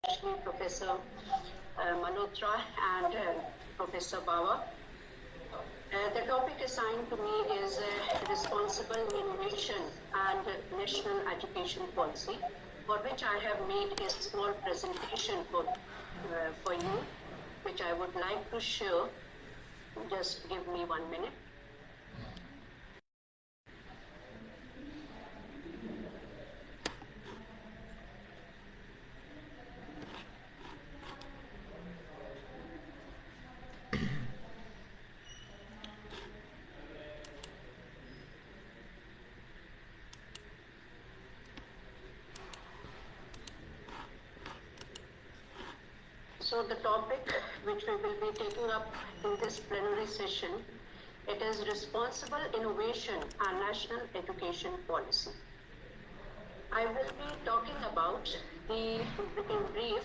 especially Professor Malhotra and Professor Bawa. The topic assigned to me is responsible innovation and national education policy, for which I have made a small presentation for you, which I would like to share. Just give me 1 minute. So the topic which we will be taking up in this plenary session, it is responsible innovation and national education policy. I will be talking about in brief,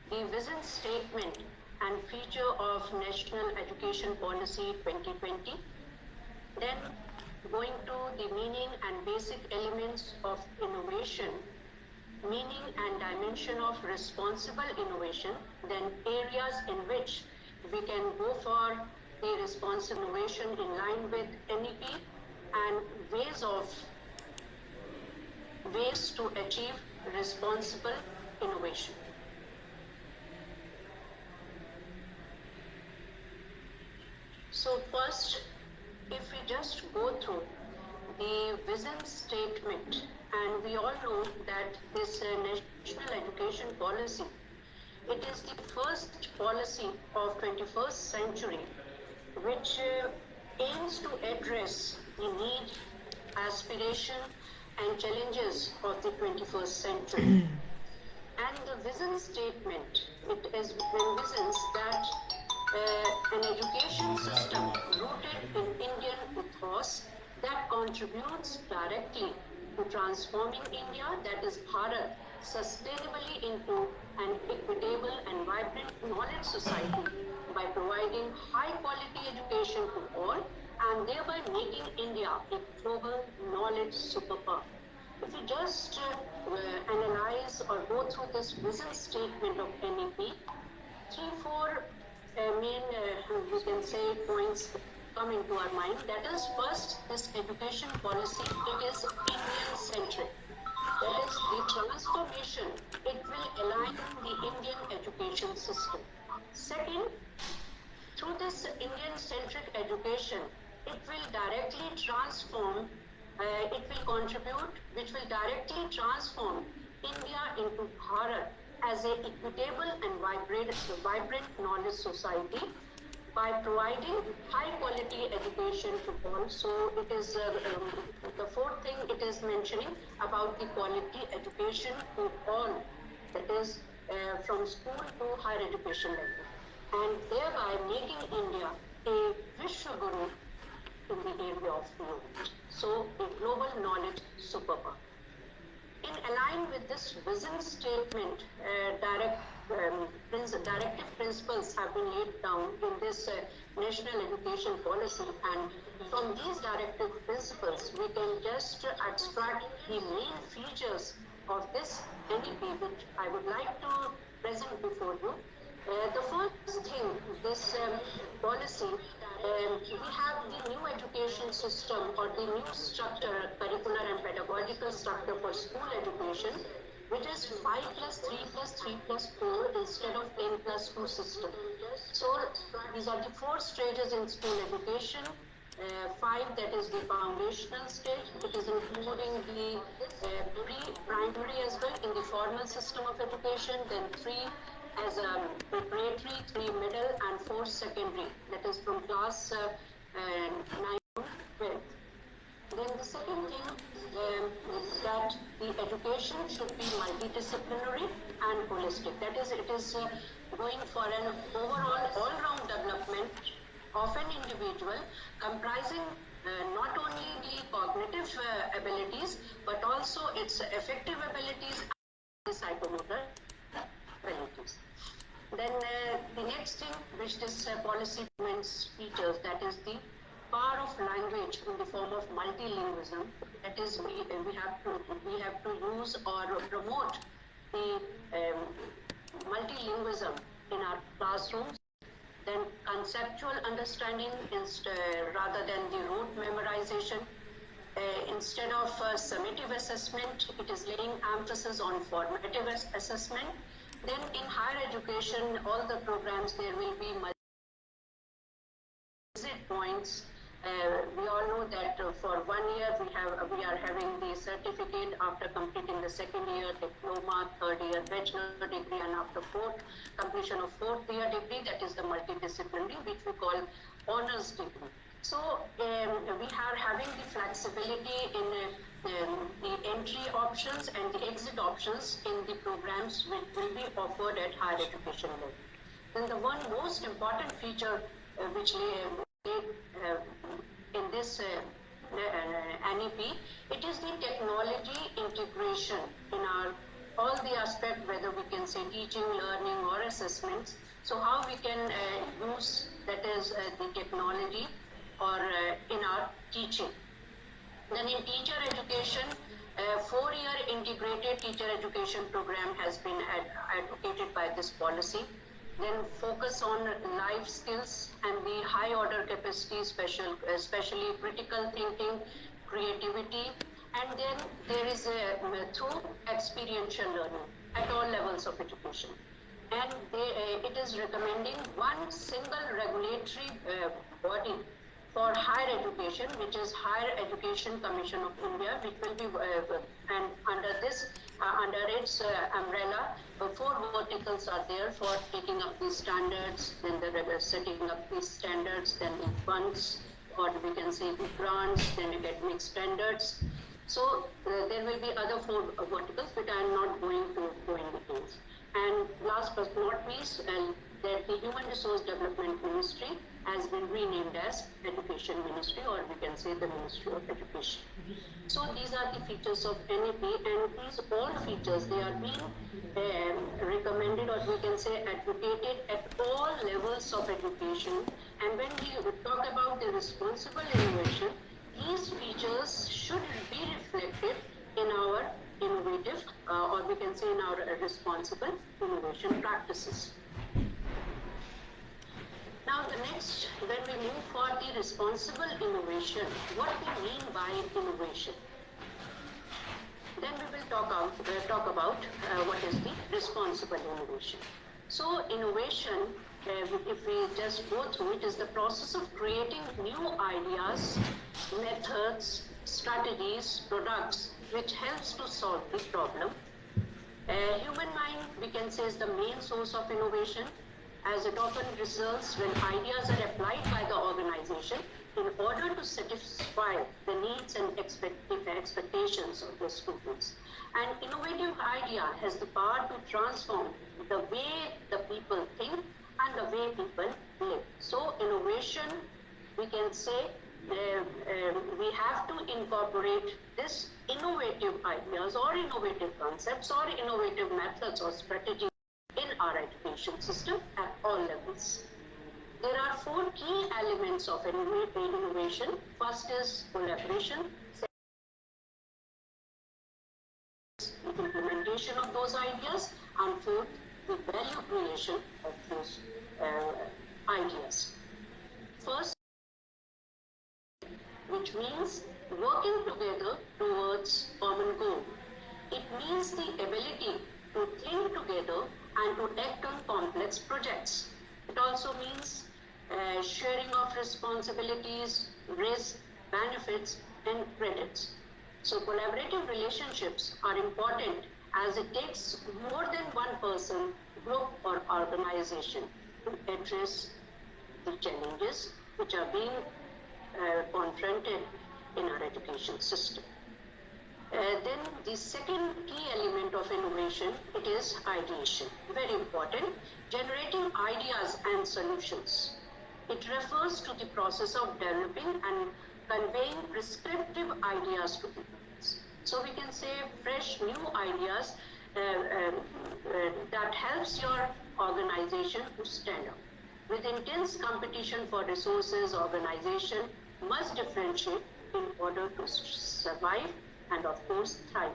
the vision statement and feature of National Education Policy 2020. Then going to the meaning and basic elements of innovation, meaning and dimension of responsible innovation, then areas in which we can go for the responsible innovation in line with NEP, and ways to achieve responsible innovation. So first, if we just go through the vision statement, and we all know that this national education policy, it is the first policy of 21st century which aims to address the need, aspiration and challenges of the 21st century. And the vision statement, it envisions that an education system rooted in Indian ethos that contributes directly to transforming India, that is Bharat, sustainably into an equitable and vibrant knowledge society by providing high quality education to all and thereby making India a global knowledge superpower. If you just analyze or go through this vision statement of NEP, 3-4 main, we can say, points come into our mind. That is, first, this education policy, it is Indian-centric. That is, the transformation, it will align the Indian education system. Second, through this Indian-centric education, it will directly transform, it will contribute, which will directly transform India into Bharat as an equitable and vibrant knowledge society by providing high quality education to all. So it is the fourth thing it is mentioning about the quality education to all, that is from school to higher education level, and thereby making India a Vishwaguru in the area of knowledge. So a global knowledge superpower. In align with this vision statement, directive principles have been laid down in this national education policy, and from these directive principles, we can just extract the main features of this NEP, which I would like to present before you. The first thing, this policy, we have the new education system or the new structure, curricular and pedagogical structure for school education, which is 5 plus 3 plus 3 plus 4 instead of 10 plus 2 system. So these are the 4 stages in school education. 5, that is the foundational stage. It is including the pre-primary as well in the formal system of education. Then 3 as a preparatory, 3 middle, and 4 secondary. That is from class 9 to 12. Then the second thing, that the education should be multidisciplinary and holistic. That is, it is going for an overall all-round development of an individual, comprising not only the cognitive abilities, but also its affective abilities and the psychomotor abilities. Then the next thing which this policy features, that is the power of language in the form of multilingualism. That is, we have to use or promote the multilingualism in our classrooms, then conceptual understanding rather than the rote memorization. Instead of summative assessment, it is laying emphasis on formative assessment. Then in higher education, all the programs, there will be exit points. We all know that for 1 year we are having the certificate after completing the second year diploma, third year bachelor degree, and after completion of fourth year degree, that is the multidisciplinary, which we call honors degree. So we are having the flexibility in the entry options and the exit options in the programs which will be offered at higher education level. Then the one most important feature which in this NEP, it is the technology integration in all the aspects, whether we can say teaching, learning, or assessments. So how we can use, that is the technology or in our teaching. Then in teacher education, 4-year integrated teacher education program has been advocated by this policy. Then focus on life skills and the high order capacity, especially critical thinking, creativity, and then there is through experiential learning at all levels of education. And it is recommending one single regulatory body for higher education, which is Higher Education Commission of India, which will be, and under this, under its umbrella, 4 verticals are there for taking up these standards, then the setting up these standards, then the funds, or we can say the grants, then academic standards. So there will be other 4 verticals, but I am not going to go in details. And last but not least, that the Human Resource Development Ministry has been renamed as Education Ministry, or we can say the Ministry of Education. So these are the features of NEP, and these all features, they are being recommended, or we can say advocated at all levels of education. And when we talk about the responsible innovation, these features should be reflected in our innovative, or we can say in our responsible innovation practices. Now the next, when we move for the responsible innovation, what we mean by innovation? Then we will talk about what is the responsible innovation. So innovation, if we just go through it, is the process of creating new ideas, methods, strategies, products, which helps to solve the problem. Human mind, we can say, is the main source of innovation, as it often results when ideas are applied by the organization in order to satisfy the needs and expectations of the students. An innovative idea has the power to transform the way the people think and the way people live. So innovation, we can say, we have to incorporate this innovative ideas or innovative concepts or innovative methods or strategies in our education system at all levels. There are 4 key elements of innovation. First is collaboration. Second, the implementation of those ideas. And fourth, the value creation of those ideas. First, which means working together towards common goal. It means the ability to think together and to act on complex projects. It also means sharing of responsibilities, risks, benefits, and credits. So collaborative relationships are important as it takes more than one person, group, or organization to address the challenges which are being confronted in our education system. Then the second key element of innovation, it is ideation. Very important. Generating ideas and solutions. It refers to the process of developing and conveying prescriptive ideas to people. So we can say fresh new ideas that helps your organization to stand up. With intense competition for resources, organization must differentiate in order to survive and of course thrive.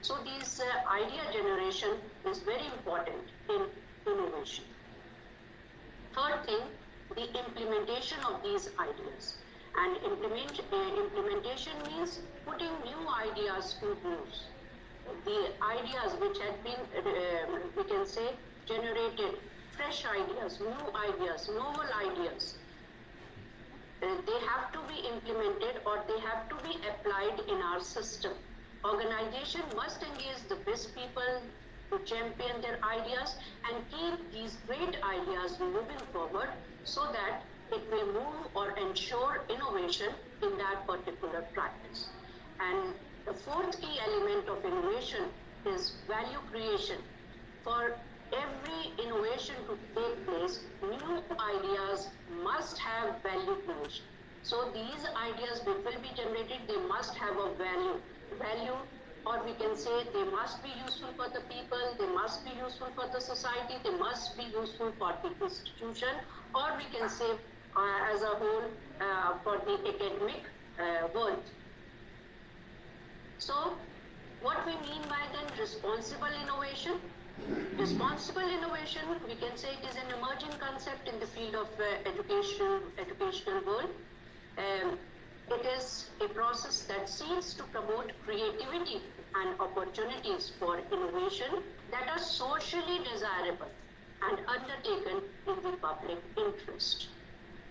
So this idea generation is very important in innovation. Third thing, the implementation of these ideas. And implementation means putting new ideas to use. The ideas which had been, we can say, generated, fresh ideas, new ideas, novel ideas, they have to be implemented or they have to be applied in our system. Organization must engage the best people to champion their ideas and keep these great ideas moving forward so that it will move or ensure innovation in that particular practice. And the fourth key element of innovation is value creation. For every innovation to take place, new ideas must have value creation. So these ideas which will be generated, they must have a value, or we can say they must be useful for the people, they must be useful for the society, they must be useful for the institution, or we can say as a whole for the academic world. So what we mean by then responsible innovation? Responsible innovation, we can say it is an emerging concept in the field of educational world. It is a process that seeks to promote creativity and opportunities for innovation that are socially desirable and undertaken in the public interest.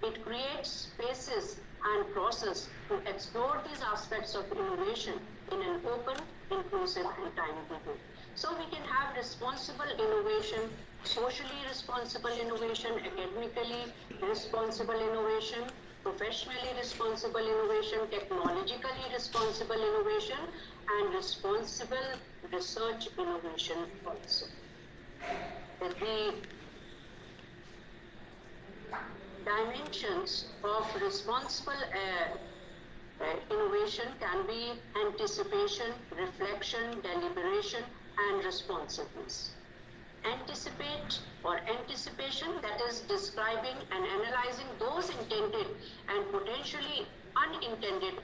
It creates spaces and process to explore these aspects of innovation in an open, inclusive and timely way. So we can have responsible innovation, socially responsible innovation, academically responsible innovation, professionally responsible innovation, technologically responsible innovation, and responsible research innovation also. The dimensions of responsible innovation can be anticipation, reflection, deliberation, and responsiveness. Anticipate or anticipation, that is describing and analyzing those intended and potentially unintended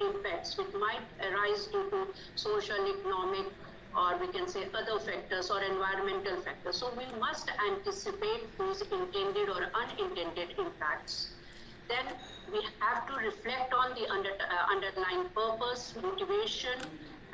impacts which might arise due to social, economic, or we can say other factors or environmental factors. So we must anticipate those intended or unintended impacts. Then we have to reflect on the underlying purpose, motivation,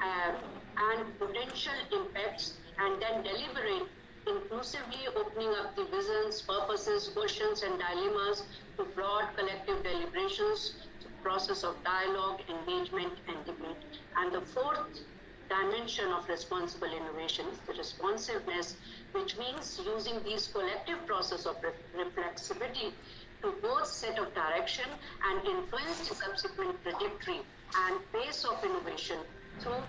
and potential impacts, and then deliberate, inclusively opening up the visions, purposes, questions, and dilemmas to broad collective deliberations, process of dialogue, engagement, and debate. And the fourth dimension of responsible innovation is the responsiveness, which means using these collective process of reflexivity to both set of direction and influence the subsequent trajectory and pace of innovation through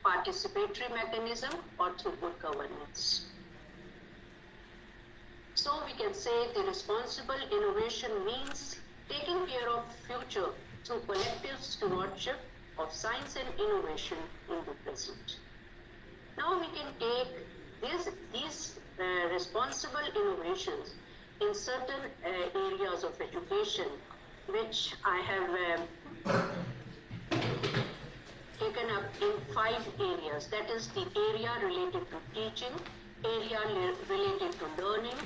participatory mechanism or through good governance. So we can say the responsible innovation means taking care of future through collective stewardship of science and innovation in the present. Now we can take these responsible innovations in certain areas of education, which I have taken up in 5 areas. That is the area related to teaching, area related to learning,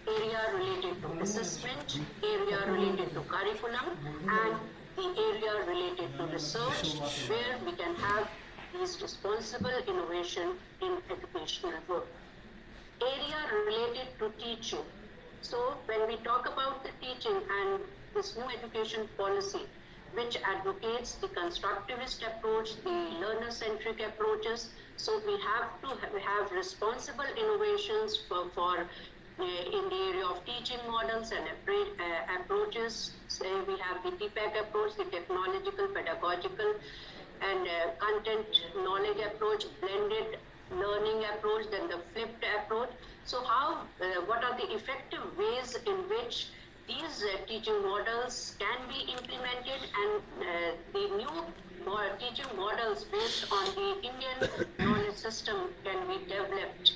area related to assessment, area related to curriculum, and the area related to research, where we can have these responsible innovation in educational work. Area related to teaching. So when we talk about the teaching and this new education policy, which advocates the constructivist approach, the learner-centric approaches, so we have to have responsible innovations for in the area of teaching models and approaches. Say we have the TPAC approach, the technological, pedagogical, and content knowledge approach, blended learning approach, then the flipped approach. So what are the effective ways in which these teaching models can be implemented, and the new teaching models based on the Indian knowledge system can be developed.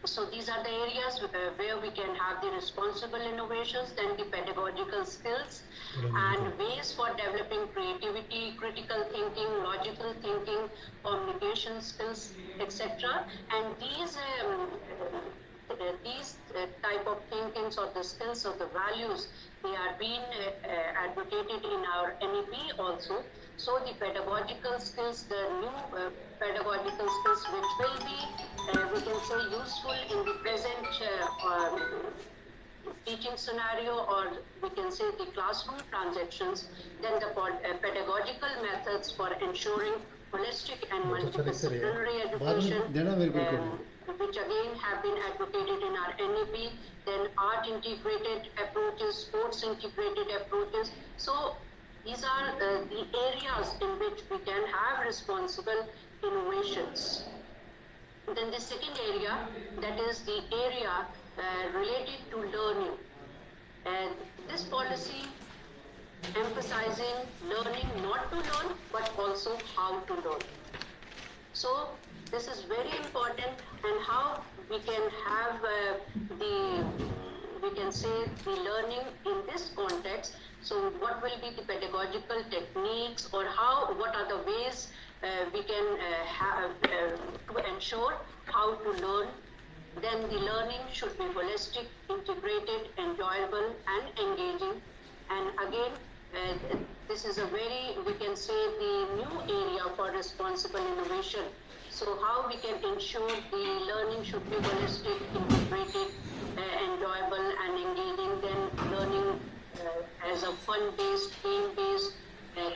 So these are the areas where we can have the responsible innovations, then the pedagogical skills and ways for developing creativity, critical thinking, logical thinking, communication skills, etc. And points or the skills or the values, they are being advocated in our NEP also. So the pedagogical skills, the new pedagogical skills which will be, we can say, useful in the present teaching scenario, or we can say the classroom transactions, then the pedagogical methods for ensuring holistic and multidisciplinary education, which again have been advocated in our NEP, then art integrated approaches, sports integrated approaches. So these are the areas in which we can have responsible innovations. Then the second area, that is the area related to learning. And this policy emphasizing learning not to learn, but also how to learn. So this is very important, and how we can have we can say the learning in this context. So what will be the pedagogical techniques, or what are the ways we can have to ensure how to learn. Then the learning should be holistic, integrated, enjoyable, and engaging. And again, this is a very, we can say, the new area for responsible innovation. So how we can ensure the learning should be holistic, integrated, enjoyable, and engaging. Then learning as a fun-based, game-based,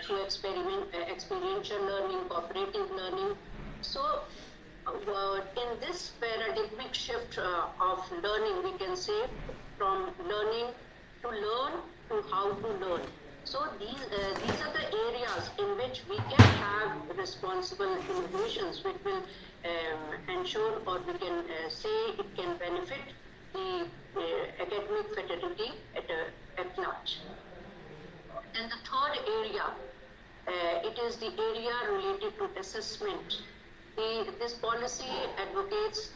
through experiential learning, cooperative learning. So in this paradigmic shift of learning, we can say from learning to learn to how to learn. So these are the areas in which we can have responsible innovations, which will ensure, or we can say it can benefit the academic fraternity at large. And the third area, it is the area related to assessment. This policy advocates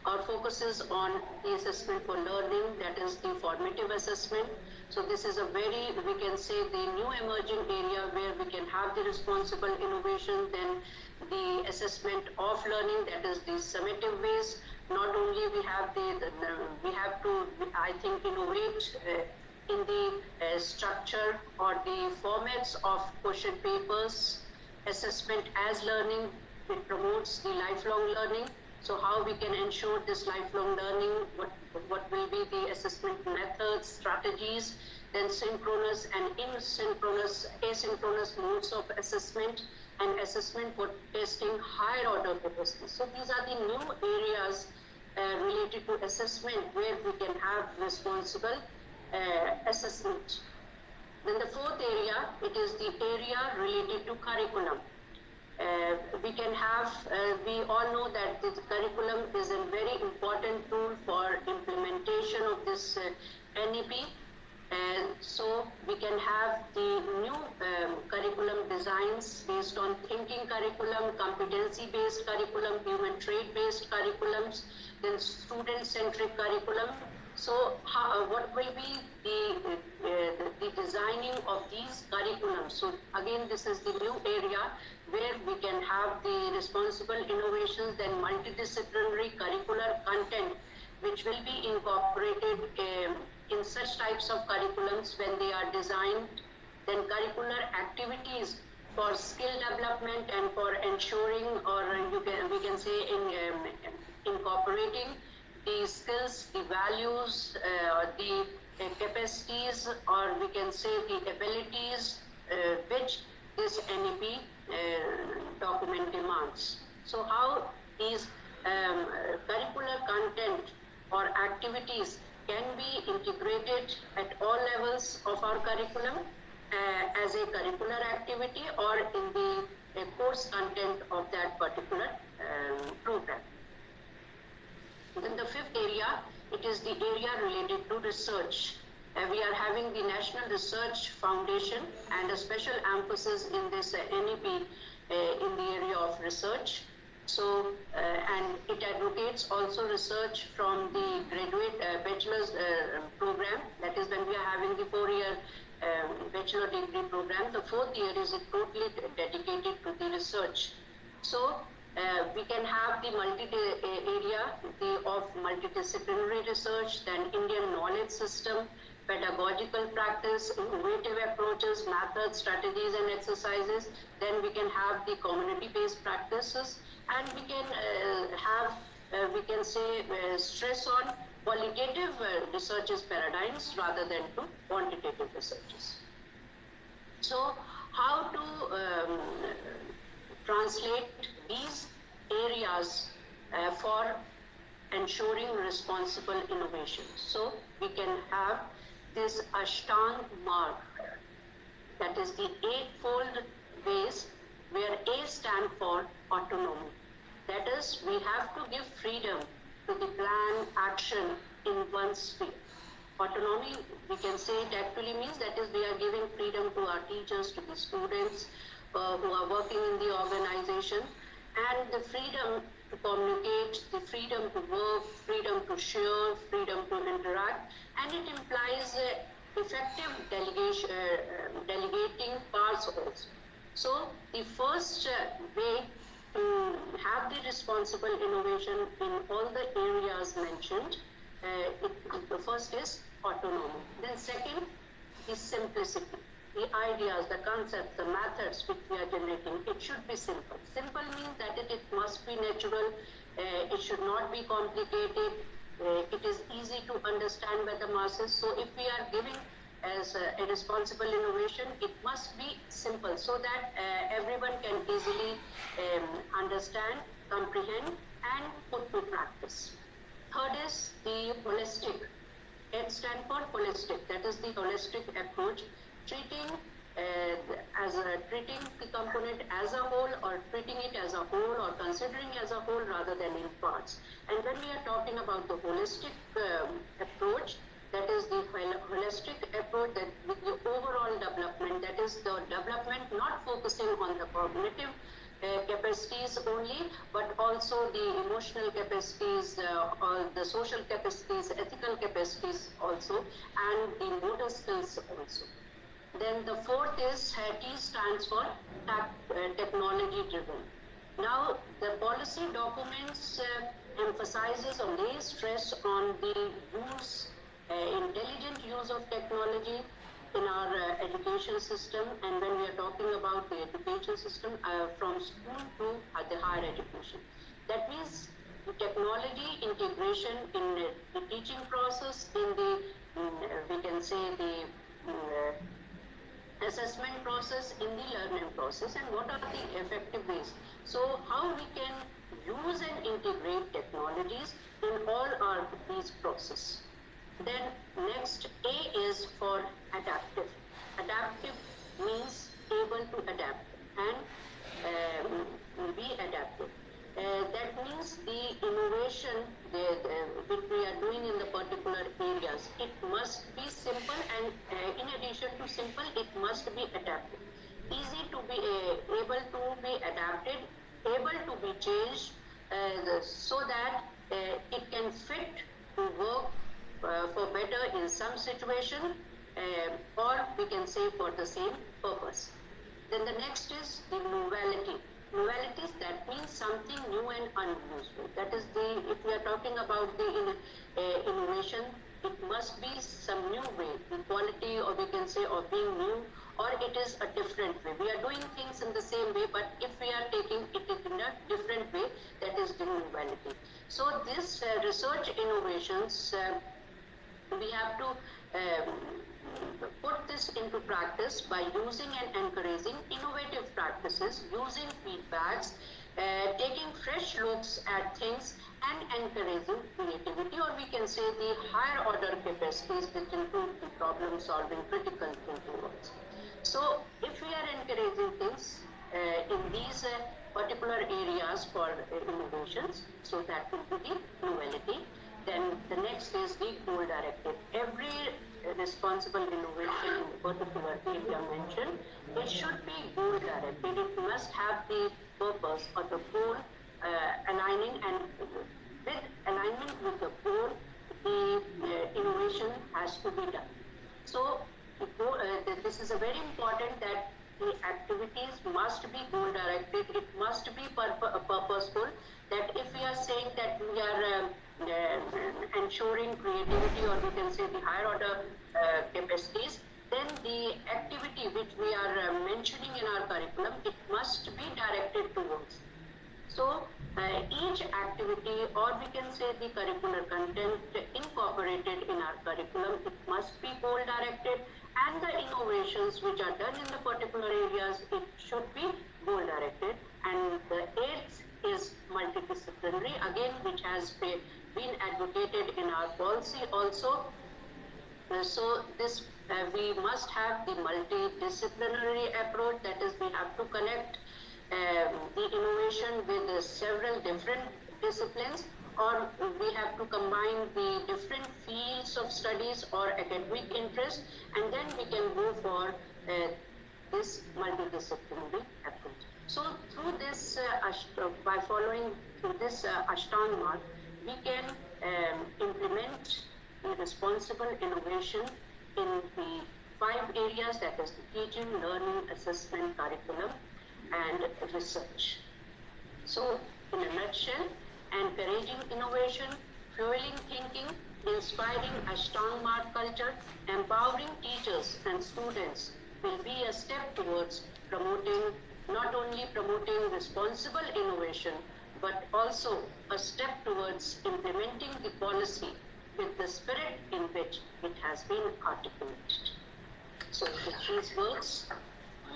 or focuses on the assessment for learning, that is the formative assessment. So this is a very, we can say, the new emerging area where we can have the responsible innovation. Then the assessment of learning, that is the summative ways. Not only we have we have to, I think, innovate in the structure or the formats of question papers. Assessment as learning, it promotes the lifelong learning. So how we can ensure this lifelong learning, what will be the assessment methods, strategies, then synchronous and asynchronous modes of assessment, and assessment for testing higher order purposes. So these are the new areas related to assessment where we can have responsible assessment. Then the fourth area, it is the area related to curriculum. We can have, we all know that the curriculum is a very important tool for implementation of this NEP. So we can have the new curriculum designs based on thinking curriculum, competency-based curriculum, human trait-based curriculums, then student-centric curriculum. So what will be the designing of these curriculums? So again, this is the new area where we can have the responsible innovations, then multidisciplinary curricular content, which will be incorporated in such types of curriculums when they are designed. Then curricular activities for skill development and for ensuring, or we can say incorporating the skills, the values, the capacities, or we can say the abilities which this NEP document demands. So how these curricular content or activities can be integrated at all levels of our curriculum as a curricular activity or in the course content of that particular program. Then the fifth area, it is the area related to research. We are having the National Research Foundation and a special emphasis in this NEP in the area of research. So, and it advocates also research from the graduate bachelor's program. That is when we are having the 4-year bachelor degree program. The 4th year is totally dedicated to the research. So, We can have the area of multidisciplinary research, then Indian knowledge system, pedagogical practice, innovative approaches, methods, strategies, and exercises. Then we can have the community-based practices, and we can we can say, stress on qualitative researches paradigms rather than to quantitative researches. So, how to translate these areas for ensuring responsible innovation? So, we can have this Ashtang mark, that is the eightfold ways, where A stands for autonomy. That is, we have to give freedom to the plan, action in one's sphere. Autonomy, we can say it actually means that is we are giving freedom to our teachers, to the students who are working in the organization, and the freedom to communicate, the freedom to work, freedom to share, freedom to interact, and it implies effective delegating powers also. So the first way to have the responsible innovation in all the areas mentioned, the first is autonomy. Then second is simplicity. The ideas, the concepts, the methods which we are generating, it should be simple. Simple means that it must be natural, it should not be complicated, it is easy to understand by the masses. So if we are giving as a responsible innovation, it must be simple so that everyone can easily understand, comprehend, and put to practice. Third is the holistic. It stands for holistic. That is the holistic approach, treating treating the component as a whole, or treating it as a whole, or considering as a whole rather than in parts. And when we are talking about the holistic approach, that is the holistic approach that with the overall development, that is the development not focusing on the cognitive capacities only, but also the emotional capacities, or the social capacities, ethical capacities also, and the motor skills also. Then the fourth is T stands for technology driven. Now the policy documents emphasizes or lays stress on the use, intelligent use of technology in our education system, and when we are talking about the education system from school to the higher education. That means the technology integration in the teaching process, in the, we can say the assessment process, in the learning process, and what are the effective ways. So how we can use and integrate technologies in all our these processes. Then next, A is for adaptive. Adaptive means able to adapt and be adaptive. That means the innovation which we are doing in the particular areas, it must be simple, and in addition to simple, it must be adaptive. Easy to be able to be adapted, able to be changed, so that it can fit to work for better in some situation, or we can say for the same purpose. Then the next is the novelty. Novelities, that means something new and unusual. That is the, if we are talking about the innovation, it must be some new way, the quality, or we can say of being new, or it is a different way. We are doing things in the same way, but if we are taking it in a different way, that is the novelty. So this research innovations, we have to put this into practice by using and encouraging innovative practices, using feedbacks, taking fresh looks at things, and encouraging creativity, or we can say the higher order capacities which include the problem solving, critical thinking also. So if we are encouraging things in these particular areas for innovations, so that will be the novelty. Then the next is the goal directive. Every responsible innovation in the particular area mentioned, it should be goal directed. It must have the purpose or the goal aligning, and with alignment with the goal, the innovation has to be done. So this is a very important that the activities must be goal directed, it must be purposeful, that if we are saying that we are ensuring creativity, or we can say the higher order capacities, then the activity which we are mentioning in our curriculum, it must be directed towards. So each activity, or we can say the curricular content incorporated in our curriculum, it must be goal directed, and the innovations which are done in the particular areas, it should be goal directed. And the eighth is multidisciplinary, again, which has been advocated in our policy also. So this we must have the multidisciplinary approach, that is, we have to connect the innovation with several different disciplines, or we have to combine the different fields of studies or academic interest, and then we can go for this multidisciplinary approach. So through this, by following through this Ashtang mark, we can implement the responsible innovation in the 5 areas, that is the teaching, learning, assessment, curriculum, and research. So in a nutshell, encouraging innovation, fueling thinking, inspiring Ashtang mark culture, empowering teachers and students will be a step towards not only promoting responsible innovation, but also a step towards implementing the policy with the spirit in which it has been articulated. So with these words,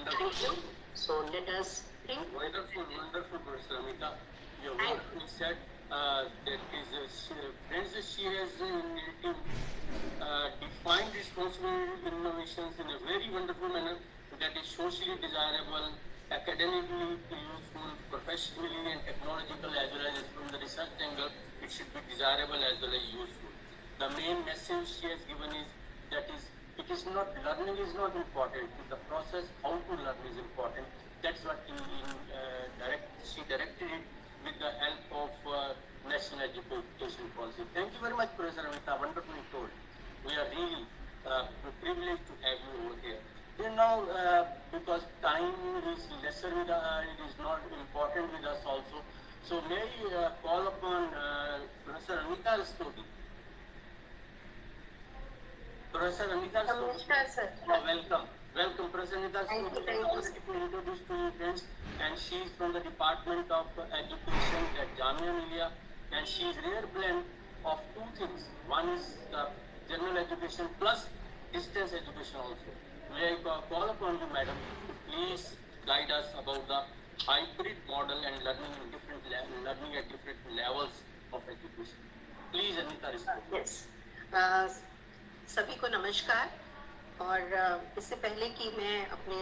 thank you. So let us think. Wonderful, Professor Amita. Your work is said that is friends, she has defined responsible innovations in a very wonderful manner that is socially desirable, academically useful, professionally and technological, as well as from the research angle, it should be desirable as well as useful. The main message she has given is that it is not, learning is not important, the process how to learn is important. That's what she directed it with the help of National Education Policy. Thank you very much, Professor Amita, wonderfully told. We are really privileged to have you over here. You know, because time is lesser with us, it is not important with us also. So may I call upon Professor Amita Rastogi. Professor Amita Rastogi. Namaskar, sir. Welcome. Welcome, Professor Amita Rastogi. I would like to introduce to you friends, and she is from the Department of Education at Jamia Millia, and she is rare blend of 2 things. One is the general education plus distance education also. May I call upon you, madam, to please guide us about the hybrid model and learning in learning at different levels of education. Please, Anita. Yes. सभी को नमस्कार, और इससे पहले कि मैं अपने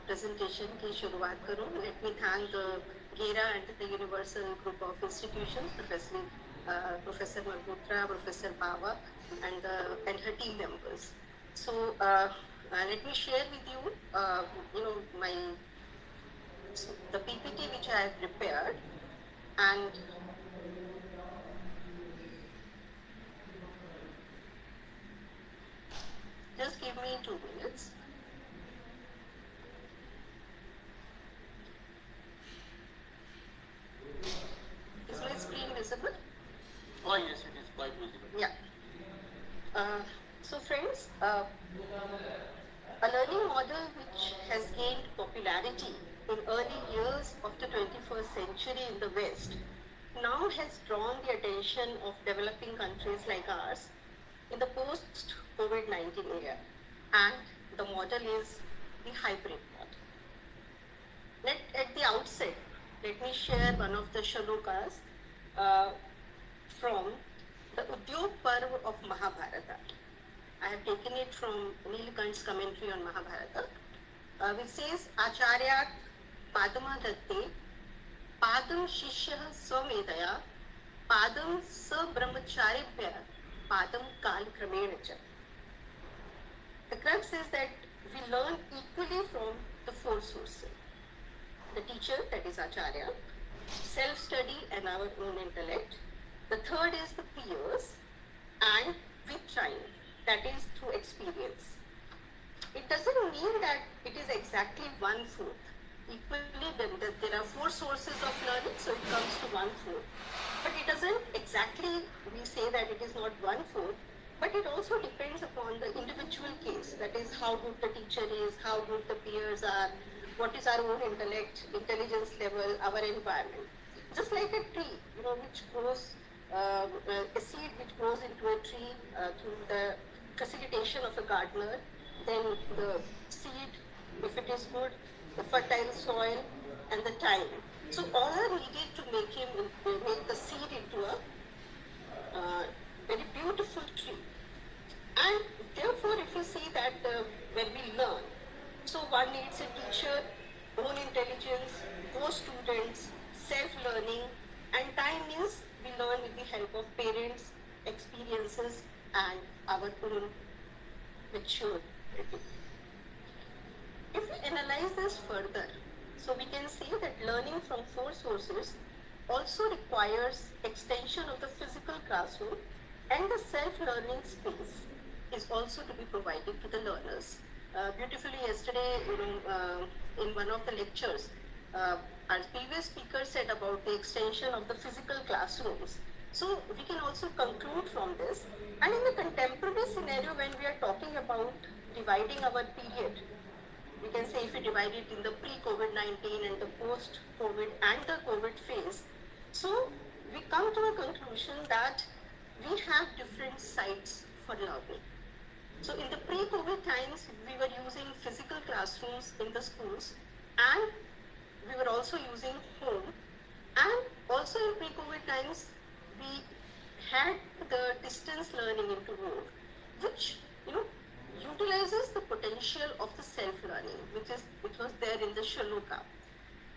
presentation की शुरुआत करूं, let me thank the GERA and the Universal Group of Institutions, Professor Mongkut, Professor Bawa, and her team members. So let me share with you, the PPT which I have prepared, and just give me 2 minutes. Is my screen visible? Oh yes, it is quite visible. Yeah. So friends, a learning model which has gained popularity in early years of the 21st century in the West now has drawn the attention of developing countries like ours in the post-COVID-19 era, and the model is the hybrid model. At the outset, let me share one of the shlokas from the Udyog Parv of Mahabharata. I have taken it from Nilkant's commentary on Mahabharata, which says, Acharya Padama Datte, Padam Shishya Swamedaya, Padam Sabrahmacharibhya, Padam Kal Kramena Cha. The crux is that we learn equally from the 4 sources. The teacher, that is Acharya, self-study and our own intellect. The third is the peers, and with time, that is through experience. It doesn't mean that it is exactly exactly 1/4. Equally, when there are 4 sources of learning, so it comes to 1/4. But it doesn't exactly, we say that it is not 1/4, but it also depends upon the individual case. That is, how good the teacher is, how good the peers are, what is our own intelligence level, our environment. Just like a tree, which grows, a seed which grows into a tree through the facilitation of a gardener, then the seed, if it is good, the fertile soil, and the time. So all are needed to make the seed into a very beautiful tree. And therefore, if you see that when we learn, so one needs a teacher, own intelligence, co-students, self-learning, and time means we learn with the help of parents, experiences, and our own maturity. If we analyze this further, so we can see that learning from 4 sources also requires extension of the physical classroom, and the self-learning space is also to be provided to the learners. Beautifully yesterday, in one of the lectures, our previous speaker said about the extension of the physical classrooms. So we can also conclude from this. And in the contemporary scenario, when we are talking about dividing our period, we can say if we divide it in the pre-COVID-19 and the post-COVID and the COVID phase, so we come to a conclusion that we have different sites for learning. So in the pre-COVID times, we were using physical classrooms in the schools, and we were also using home. And also in pre-COVID times, we had the distance learning into mode, which utilizes the potential of the self-learning, which was there in the Shaloka.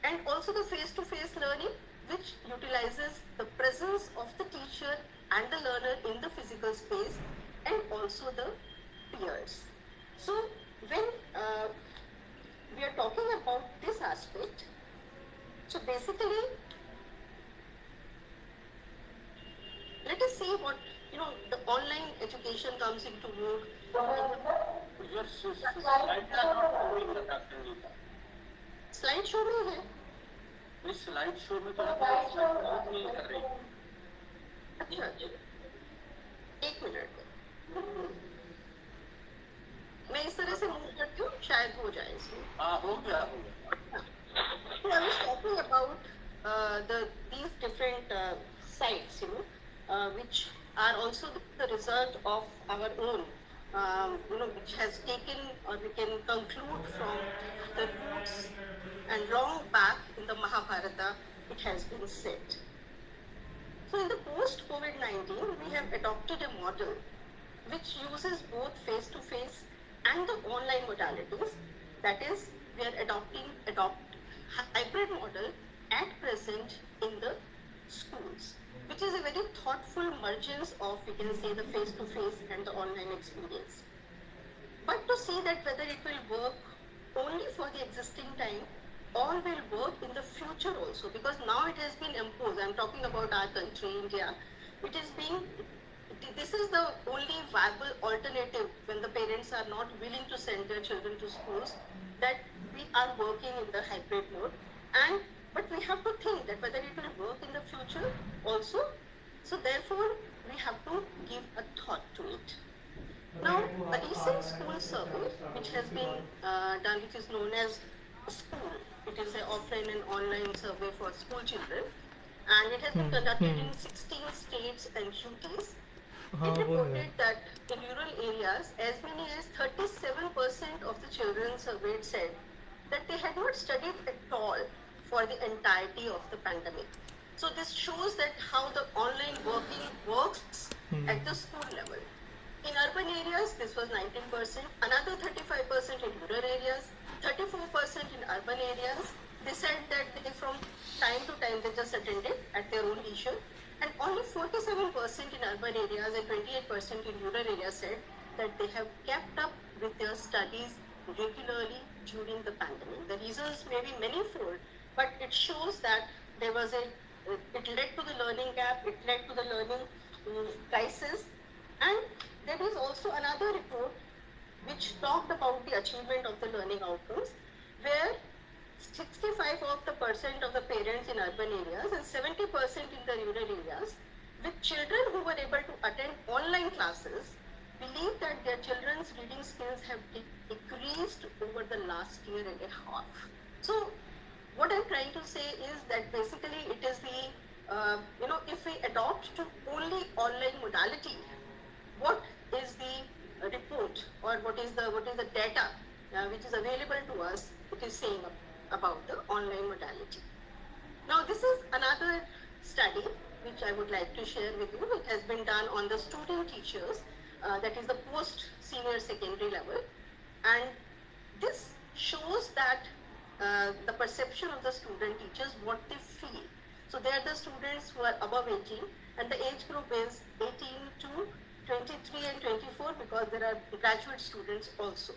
And also the face-to-face learning, which utilizes the presence of the teacher and the learner in the physical space, and also the peers. So when we are talking about this aspect, so basically, let us see what the online education comes into mode. Your slides are not showing the Dr. Neeta. Slide show में है. इस slide show में तो आप नहीं कर रही. अच्छा अच्छा, एक मिनट, मैं इस तरह से मूव करती हूँ, शायद हो जाए इसमें. हाँ, हो गया. So I was talking about these different sites, which are also the result of our own, which has taken, or we can conclude from the roots, and long back in the Mahabharata, it has been said. So in the post-COVID-19, we have adopted a model which uses both face-to-face and the online modalities. That is, we are adopting hybrid model at present in the schools, which is a very thoughtful mergence of, we can say, the face-to-face and the online experience. But to see that whether it will work only for the existing time or will work in the future also, because now it has been imposed. I'm talking about our country, India. This is the only viable alternative when the parents are not willing to send their children to schools, that we are working in the hybrid mode. But we have to think that whether it will work in the future also. So therefore, we have to give a thought to it. Now, a recent school survey, which has been done, which is known as School. It is an offline and online survey for school children, and it has been conducted in 16 states and UTs. It reported that in rural areas, as many as 37% of the children surveyed said that they had not studied at all for the entirety of the pandemic. So this shows that how the online working works at the school level. In urban areas, this was 19%, another 35% in rural areas, 34% in urban areas. They said that they, from time to time, they just attended at their own leisure. And only 47% in urban areas and 28% in rural areas said that they have kept up with their studies regularly during the pandemic. The reasons may be manifold, but it shows that there was it led to the learning gap, it led to the learning crisis. And there is also another report which talked about the achievement of the learning outcomes, where 65% of the parents in urban areas and 70% in the rural areas with children who were able to attend online classes believe that their children's reading skills have decreased over the last year and a half. So what I'm trying to say is that basically it is the, if we adopt to only online modality, what is the report or what is the data which is available to us, it is saying about the online modality. Now this is another study which I would like to share with you. It has been done on the student teachers, that is the post senior secondary level, and this shows that the perception of the student teachers, what they feel. So they are the students who are above 18 and the age group is 18 to 23 and 24 because there are graduate students also.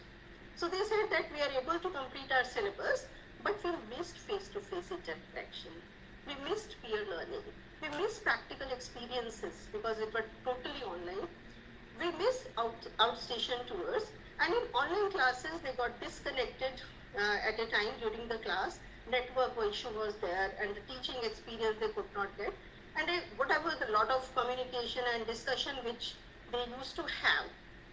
So they said that we are able to complete our syllabus, but we missed face-to-face interaction. We missed peer learning. We missed practical experiences because it was totally online. We missed outstation tours, and in online classes they got disconnected at a time during the class. Network issue was there and the teaching experience they could not get. And whatever the lot of communication and discussion which they used to have,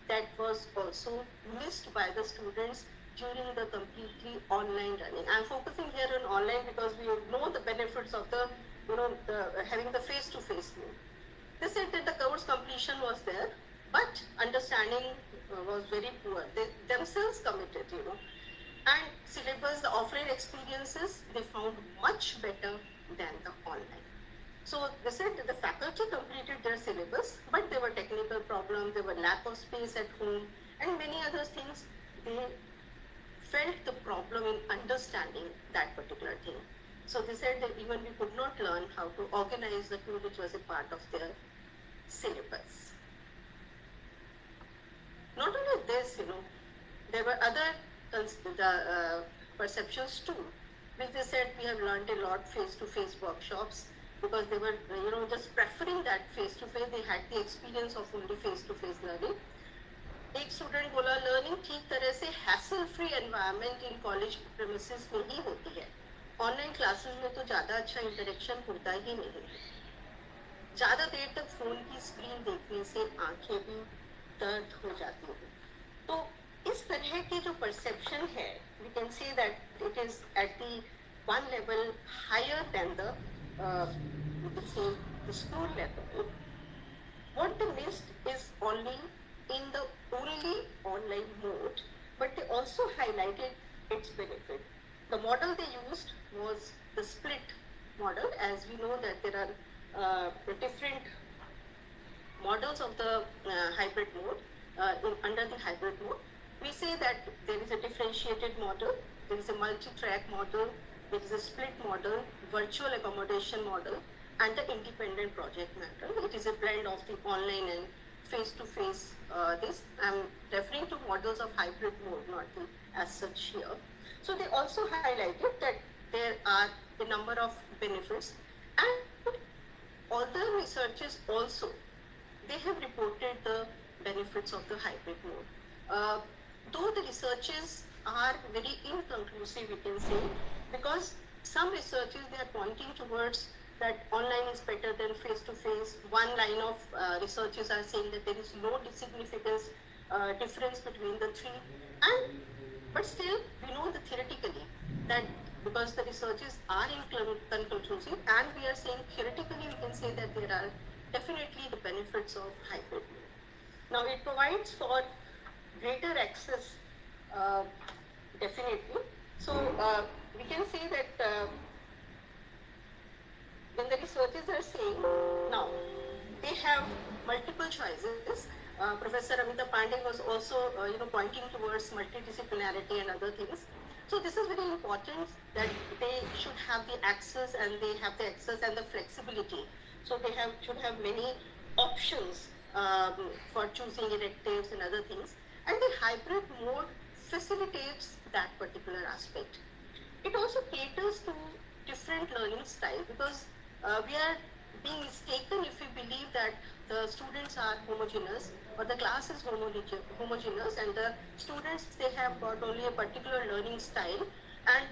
that was also missed by the students during the completely online learning. I'm focusing here on online because we know the benefits of the, having the face-to-face mode. They said that the course completion was there, but understanding was very poor. They themselves committed, and syllabus, the offline experiences, they found much better than the online. So they said that the faculty completed their syllabus, but there were technical problems, there were lack of space at home, and many other things. They felt the problem in understanding that particular thing. So they said that even we could not learn how to organize the tool which was a part of their syllabus. Not only this, there were other perceptions too, which they said we have learned a lot face-to-face workshops because they were, just preferring that face-to-face. They had the experience of only face-to-face learning. एक student बोला learning ठीक तरह से hassle free environment in college premises में ही होती है. Online classes में तो ज़्यादा अच्छा इंटरेक्शन होता ही नहीं है. ज़्यादा देर तक फ़ोन की स्क्रीन देखने से आंखें भी दर्द हो जाती हैं. तो इस तरह की जो परसेप्शन है, we can say that it is at the one level higher than the, we can say, the school level. What they missed is only in the only online mode, but they also highlighted its benefit. The model they used was the split model. As we know that there are different models of the hybrid mode. Under the hybrid mode, we say that there is a differentiated model, there is a multi-track model, there is a split model, virtual accommodation model, and the independent project model. It is a blend of the online and face-to-face. I'm referring to models of hybrid mode, not as such here. So they also highlighted that there are a number of benefits, and all the researchers also, they have reported the benefits of the hybrid mode. Though the researches are very inconclusive, we can say, because some researchers, they are pointing towards that online is better than face-to-face. One line of researchers are saying that there is no significant difference between the three. But still, we know that theoretically that because the researches are inconclusive, and we are saying theoretically we can say that there are definitely the benefits of hybrid mode. Now it provides for greater access, definitely. So we can say that when the researchers are saying, now they have multiple choices. Professor Amita Pandey was also pointing towards multidisciplinarity and other things. So this is very important that they should have the access, and they have the access and the flexibility. So they should have many options for choosing electives and other things. And the hybrid mode facilitates that particular aspect. It also caters to different learning style, because we are being mistaken if we believe that the students are homogeneous or the class is homogeneous, and the students, they have got only a particular learning style, and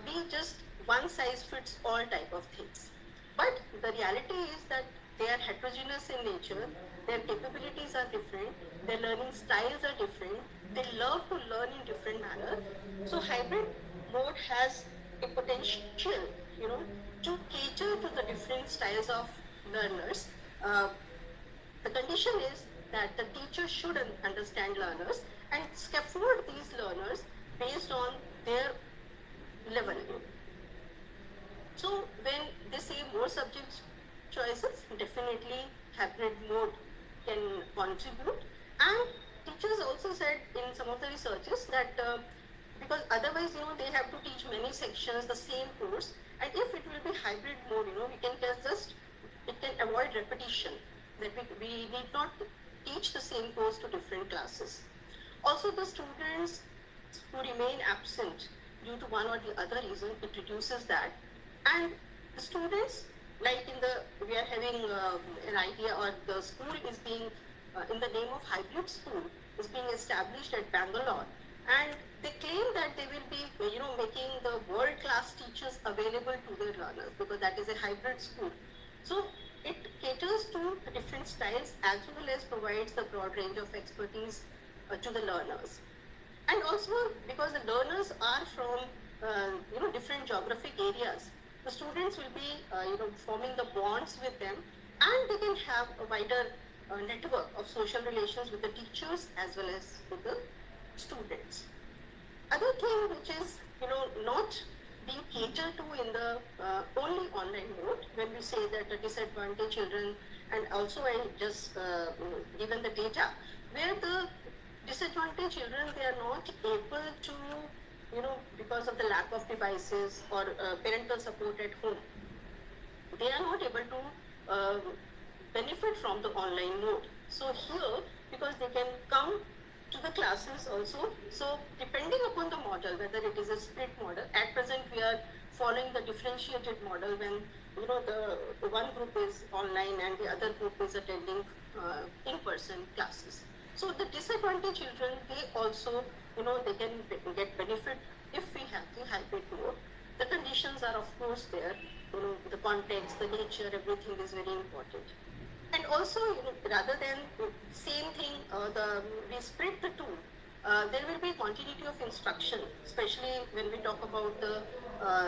we just one size fits all type of things. But the reality is that they are heterogeneous in nature, their capabilities are different, their learning styles are different, they love to learn in different manner. So hybrid mode has a potential, to cater to the different styles of learners. Uh, the condition is that the teacher should understand learners and scaffold these learners based on their level. So when they say more subject choices, definitely hybrid mode can contribute. And teachers also said in some of the researches that because otherwise, they have to teach many sections, the same course. And if it will be hybrid mode, we can it can avoid repetition, that we need not teach the same course to different classes. Also, the students who remain absent due to one or the other reason, it reduces that. And the students, like we are having an idea, or the school is being, in the name of hybrid school, is being established at Bangalore. And they claim that they will be, making the world-class teachers available to their learners, because that is a hybrid school. So it caters to different styles as well as provides the broad range of expertise to the learners. And also because the learners are from different geographic areas, the students will be forming the bonds with them, and they can have a wider network of social relations with the teachers as well as with the students. Other thing which is not being catered to in the only online mode, when we say that the disadvantaged children, and also I just given the data where the disadvantaged children, they are not able to, because of the lack of devices or parental support at home, they are not able to benefit from the online mode. So here, because they can come to the classes also, so depending upon the model, whether it is a split model, at present we are following the differentiated model when the one group is online and the other group is attending in-person classes. So the disadvantaged children, they also, they can get benefit if we have the hybrid mode. The conditions are of course there, the context, the nature, everything is very important. And also, rather than same thing, we split the two, there will be continuity of instruction, especially when we talk about the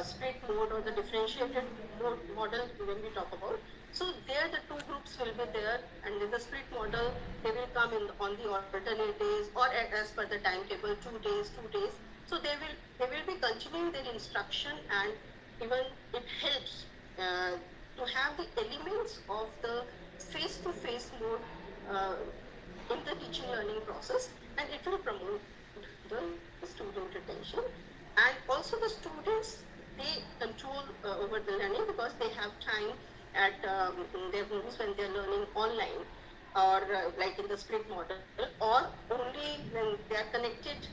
split mode or the differentiated mode model when we talk about. So there the two groups will be there, and in the split model, they will come on the alternate days or as per the timetable, 2 days. So they will be continuing their instruction, and even it helps to have the elements of the face-to-face mode in the teaching learning process, and it will promote the student retention. And also the students, they control over the learning because they have time at their homes when they're learning online, or like in the split model, or only when they are connected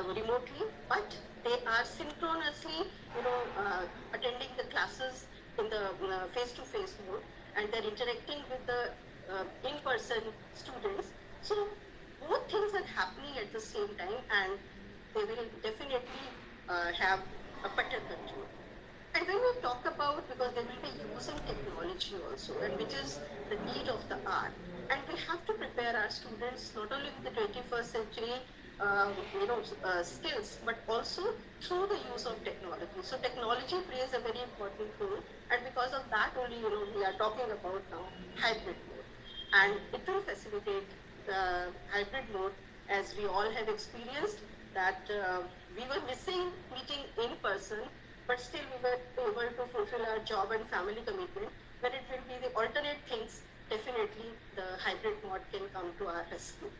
remotely, but they are synchronously attending the classes in the face-to-face mode, and they're interacting with the in-person students. So both things are happening at the same time, and they will definitely have a better control. And when we talk about, because they will be using technology also, and which is the need of the hour, and we have to prepare our students not only with the 21st century skills, but also through the use of technology. So technology plays a very important role, and because of that only, we are talking about now hybrid mode, and it will facilitate the hybrid mode, as we all have experienced that we were missing meeting in person, but still we were able to fulfill our job and family commitment. When it will be the alternate things, definitely the hybrid mode can come to our rescue.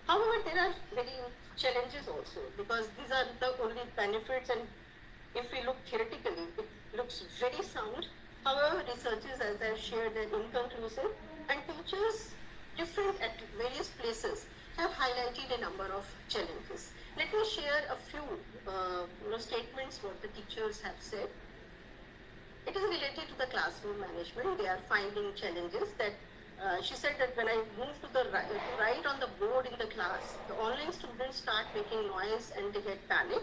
However, there are many challenges also, because these are the only benefits, and if we look theoretically, it looks very sound. However, researches, as I've shared, are inconclusive, and teachers different at various places have highlighted a number of challenges. Let me share a few statements what the teachers have said. It is related to the classroom management. They are finding challenges that she said that when I move to write on the board in the class, the online students start making noise and they get panic.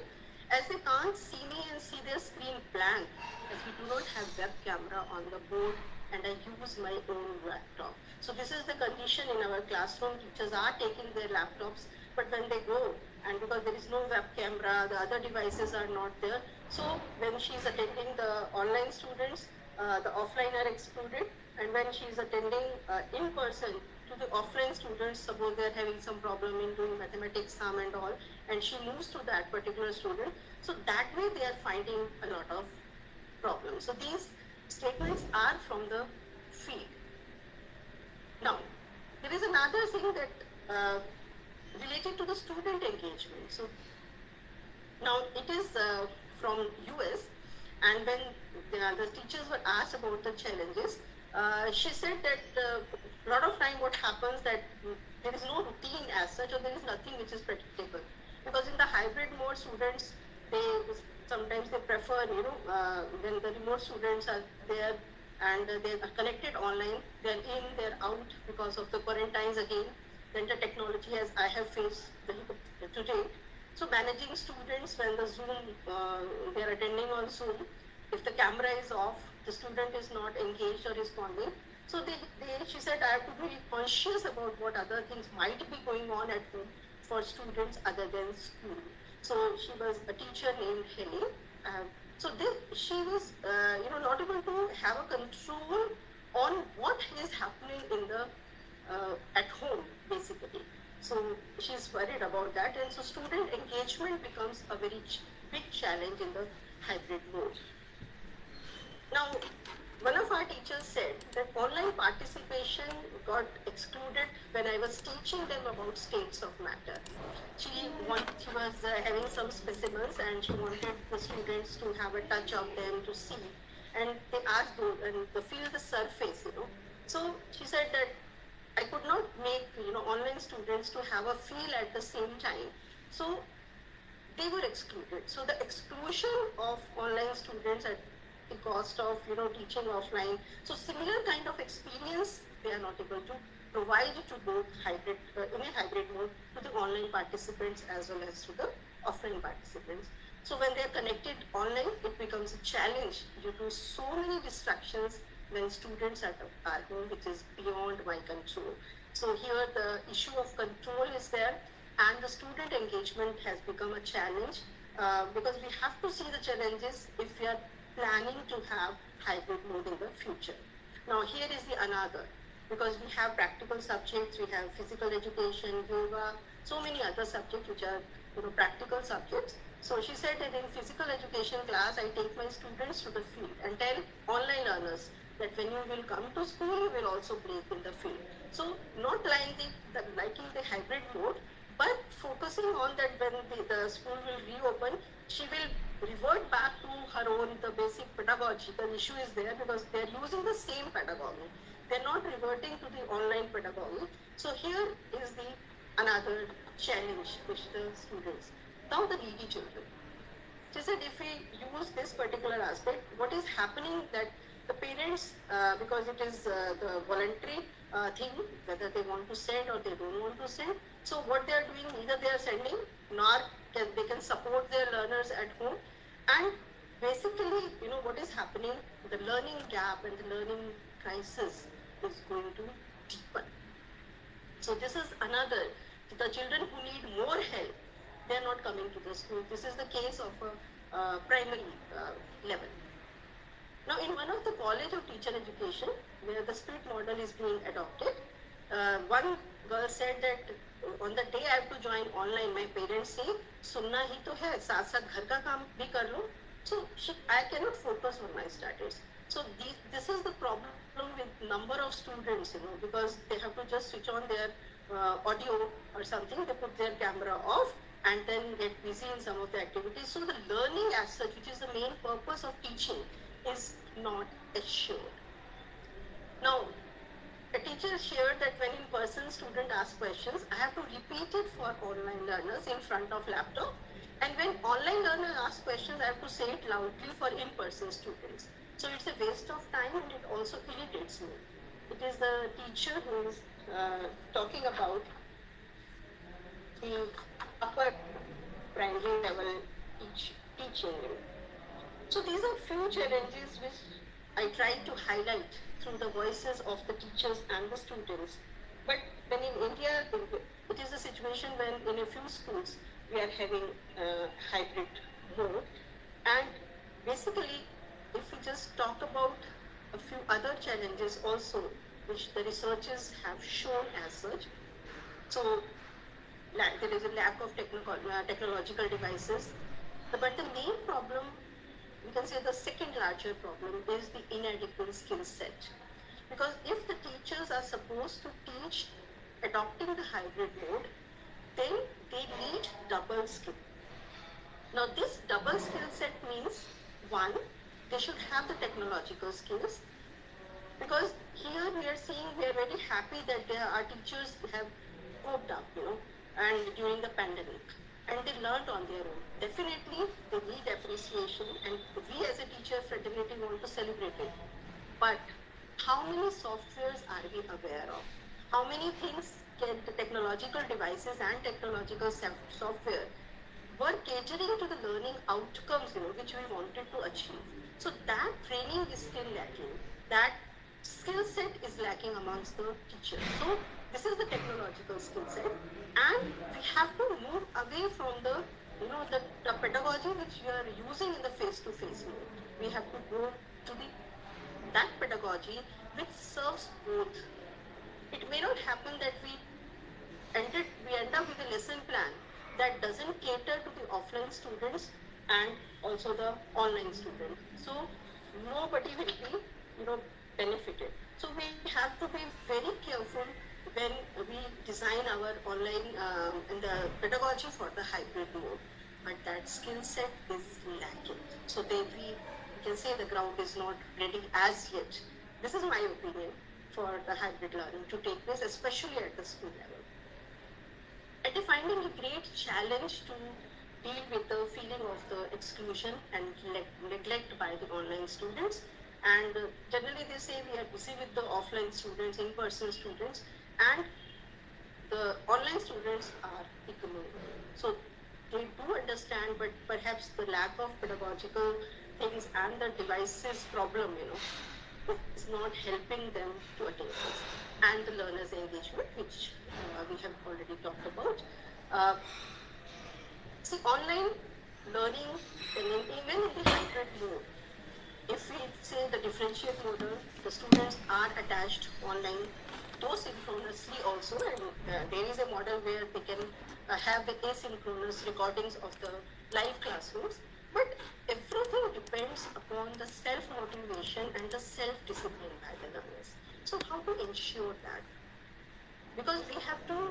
As they can't see me and see their screen blank, as we do not have web camera on the board and I use my own laptop. So this is the condition in our classroom. Teachers are taking their laptops, but when they go, and because there is no web camera, the other devices are not there. So when she is attending the online students, the offline are excluded, and when she is attending in person to the offline students, suppose they are having some problem in doing mathematics sum and all, and she moves to that particular student, so that way they are finding a lot of problems. So these statements are from the field. Now, there is another thing that related to the student engagement. So now it is from US, and when the teachers were asked about the challenges, she said that a lot of time what happens that there is no routine as such, or there is nothing which is predictable. Because in the hybrid mode, students, they sometimes they prefer, when the remote students are there and they are connected online, they are in, they are out because of the quarantines again. Then the technology as I have faced today. So managing students when the Zoom, they are attending on Zoom, if the camera is off, the student is not engaged or responding. So she said, I have to be conscious about what other things might be going on at home for students other than school. So she was a teacher named Helen. She was, not able to have a control on what is happening in the at home, basically. So she's worried about that, and so student engagement becomes a very big challenge in the hybrid mode. Now, one of our teachers said that online participation got excluded when I was teaching them about states of matter. She was having some specimens and she wanted the students to have a touch of them to see. And they asked them and to feel the surface, So she said that I could not make, online students to have a feel at the same time. So they were excluded. So the exclusion of online students at the cost of, teaching offline. So similar kind of experience they are not able to provide to both hybrid, in a hybrid mode to the online participants as well as to the offline participants. So when they are connected online, it becomes a challenge due to so many distractions when students are at home, which is beyond my control. So here the issue of control is there, and the student engagement has become a challenge because we have to see the challenges if we are planning to have hybrid mode in the future. Now here is the another, because we have practical subjects, we have physical education, yoga, so many other subjects which are practical subjects. So she said that in physical education class, I take my students to the field and tell online learners that when you will come to school, you will also play in the field. So not liking the hybrid mode, but focusing on that when the school will reopen, she will revert back to her own, the basic pedagogical issue is there because they're using the same pedagogy. They're not reverting to the online pedagogy. So here is the another challenge which the students. Now the needy children. She said if we use this particular aspect, what is happening that the parents, because it is the voluntary thing, whether they want to send or they don't want to send. So what they are doing, either they are sending, nor they can support their learners at home. And basically, what is happening, the learning gap and the learning crisis is going to deepen. So this is another, the children who need more help, they are not coming to the school. This is the case of a primary level. Now, in one of the College of Teacher Education, where the split model is being adopted, one girl said that on the day I have to join online, my parents say, "Sunna hi to hai, saath saath ghar ka kaam bhi kar lo." So I cannot focus on my studies. So this is the problem with number of students, because they have to just switch on their audio or something. They put their camera off and then get busy in some of the activities. So the learning as such, which is the main purpose of teaching, is not assured. Now, a teacher shared that when in-person student asks questions, I have to repeat it for online learners in front of laptop. And when online learner asks questions, I have to say it loudly for in-person students. So it's a waste of time and it also irritates me. It is the teacher who is talking about the upper primary level teaching. teaching. So these are few challenges which I tried to highlight through the voices of the teachers and the students. But when in India, it is a situation when in a few schools we are having hybrid mode. And basically, if we just talk about a few other challenges also, which the researchers have shown as such. So there is a lack of technological devices. But the main problem, we can say the second larger problem, is the inadequate skill set. Because if the teachers are supposed to teach adopting the hybrid mode, then they need double skill. Now this double skill set means, one, they should have the technological skills, because here we are seeing, we are very happy that our teachers have coped up, and during the pandemic, and they learned on their own. Definitely, they need appreciation, and we as a teacher fraternity want to celebrate it. But how many softwares are we aware of? How many things can the technological devices and technological software were catering to the learning outcomes, which we wanted to achieve? So that training is still lacking. That skill set is lacking amongst the teachers. So this is the technological skill set, and we have to move away from the pedagogy which we are using in the face-to-face mode. We have to go to that pedagogy which serves both. It may not happen that we end up with a lesson plan that doesn't cater to the offline students and also the online students. So nobody will be benefited. So we have to be very careful when we design our online and the pedagogy for the hybrid mode. But that skill set is lacking. So we can say the ground is not ready as yet. This is my opinion for the hybrid learning to take place, especially at the school level. And finding a great challenge to deal with the feeling of the exclusion and neglect by the online students. And generally they say we are busy with the offline students, in-person students, and the online students are ignored. So they do understand, but perhaps the lack of pedagogical things and the devices problem, is not helping them to attain this. And the learners' engagement, which we have already talked about. See, online learning, even in the hybrid mode, if we say the differentiate model, the students are attached online, though synchronously also, and there is a model where they can have the asynchronous recordings of the live classrooms, but everything depends upon the self-motivation and the self-discipline by the learners. So how to ensure that? Because we have to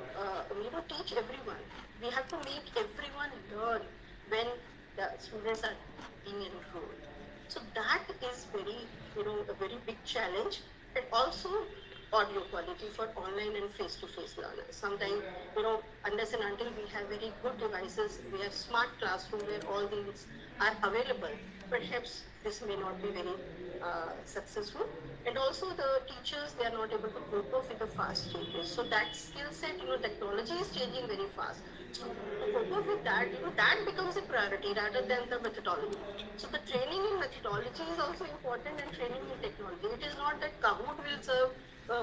teach everyone. We have to make everyone learn when the students are being enrolled. So that is a very big challenge. And also audio quality for online and face-to-face learners. Sometimes, unless and until we have very good devices, we have smart classroom where all these are available, perhaps this may not be very successful. And also the teachers, they are not able to cope up with the fast changes. So that skill set, technology is changing very fast. So to cope up with that, that becomes a priority rather than the methodology. So the training in methodology is also important, and training in technology. It is not that Kahoot will serve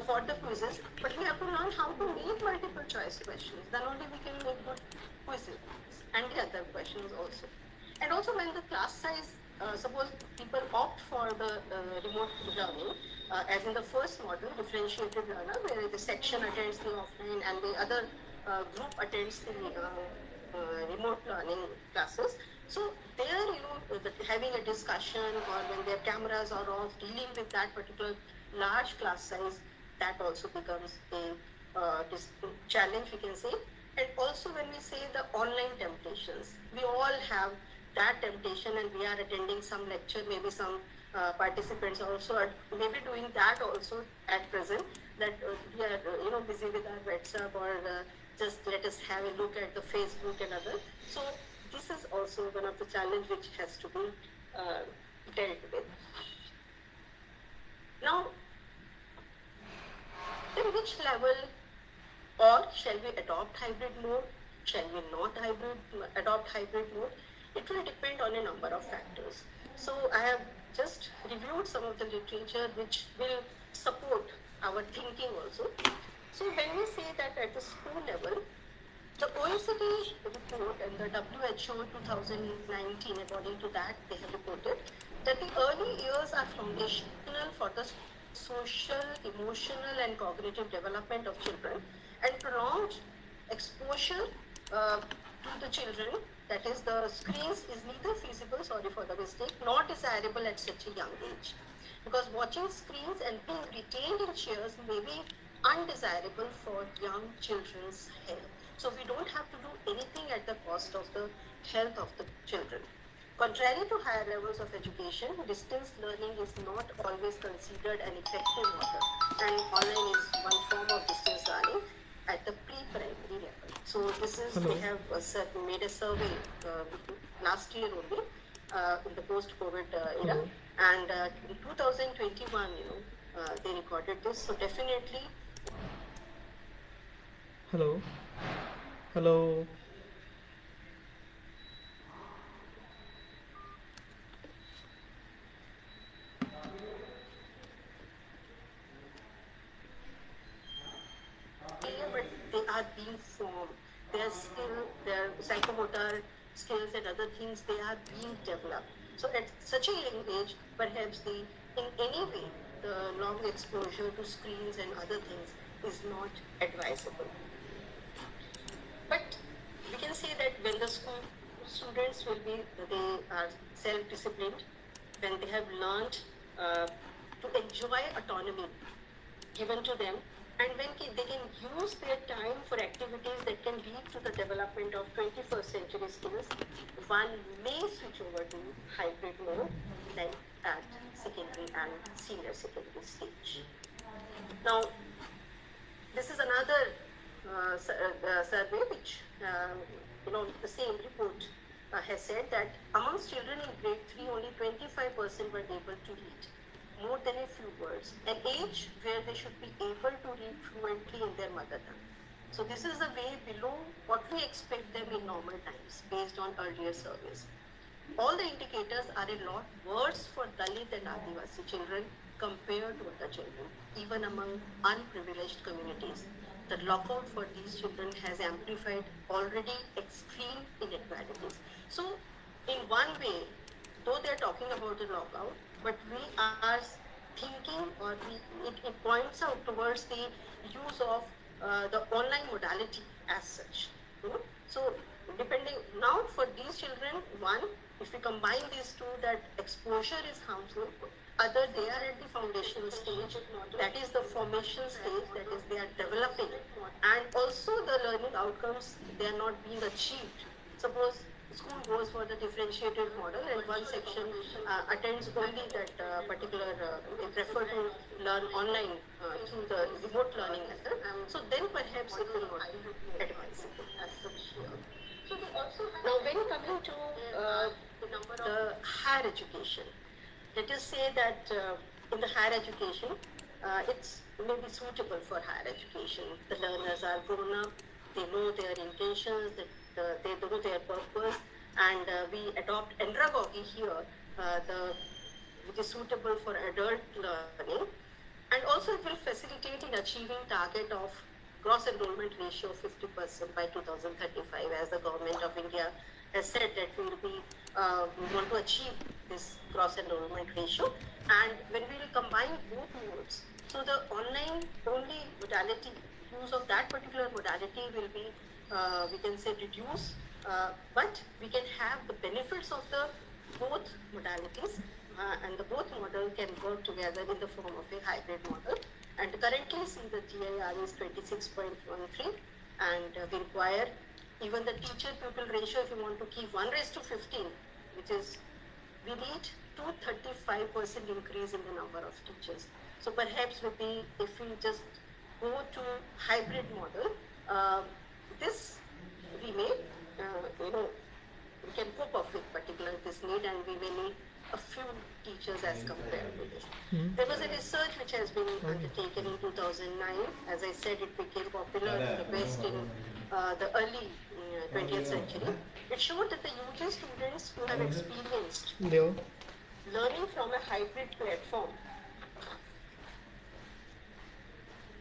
for the quizzes, but we have to learn how to make multiple choice questions. Then only we can make good quizzes and the other questions also. And also when the class size, suppose people opt for the remote learning, as in the first model, differentiated learner, where the section attends the offline and the other group attends the remote learning classes. So there, having a discussion, or when their cameras are off, dealing with that particular large class size, that also becomes a challenge, we can say. And also when we say the online temptations, we all have that temptation, and we are attending some lecture, maybe some participants also are maybe doing that also at present, that we are busy with our WhatsApp, or just let us have a look at the Facebook and other. So this is also one of the challenge which has to be dealt with. Now, in which level, or shall we adopt hybrid mode? Shall we not adopt hybrid mode? It will depend on a number of factors. So I have just reviewed some of the literature which will support our thinking also. So when we say that at the school level, the OECD report and the WHO 2019, according to that, they have reported that the early years are foundational for the social, emotional, and cognitive development of children, and prolonged exposure to the children, that is, the screens, is neither feasible, sorry for the mistake, nor desirable at such a young age. Because watching screens and being retained in chairs may be undesirable for young children's health. So we don't have to do anything at the cost of the health of the children. Contrary to higher levels of education, distance learning is not always considered an effective method, and online is one form of distance learning at the pre-primary level. So this is, they have made a survey last year only in the post-COVID era, and in 2021, they recorded this. So definitely. Hello. Hello. But they are being formed. Their skill, their psychomotor skills and other things, they are being developed. So at such a young age, perhaps in any way, the long exposure to screens and other things is not advisable. But we can say that when the school students they are self-disciplined, when they have learned to enjoy autonomy given to them, and when they can use their time for activities that can lead to the development of 21st century skills, one may switch over to hybrid mode then at secondary and senior secondary stage. Now, this is another survey which, the same report has said that amongst children in grade 3, only 25% were able to read more than a few words, an age where they should be able to read fluently in their mother tongue. So this is a way below what we expect them in normal times based on earlier surveys. All the indicators are a lot worse for Dalit and Adivasi children compared to other children, even among unprivileged communities. The lockout for these children has amplified already extreme inequalities. So in one way, though they are talking about the lockout, but we are thinking, or it points out towards the use of the online modality as such. So depending, now for these children, one, if we combine these two, that exposure is harmful, other, they are at the foundational stage, that is the formation stage, that is they are developing, and also the learning outcomes, they are not being achieved. Suppose school goes for the differentiated model and one section attends only that particular, they prefer to learn online through the remote learning method, so then perhaps it will not be advisable as such. So they also now when coming to the higher education, let us say that in the higher education, it's maybe suitable for higher education. The learners are grown up, they know their intentions, they know their purpose, and we adopt andragogy here, which is suitable for adult learning, and also it will facilitate in achieving target of gross enrollment ratio of 50% by 2035, as the government of India has said that we want to achieve this gross enrollment ratio. And when we will combine both modes, so the online only modality, use of that particular modality will be, we can say, reduced, but we can have the benefits of the both modalities, and the both model can work together in the form of a hybrid model. And currently, see, the GIR is 26.13, and we require even the teacher-pupil ratio, if you want to keep 1:15, which is, we need 235% increase in the number of teachers. So perhaps with if we just go to hybrid model, this we may, we can cope up with this need, and we may need a few teachers as compared to this. There was a research which has been undertaken in 2009. As I said, it became popular in the West in the early 20th century, it showed that the UG students who have experienced Leo. learning from a hybrid platform,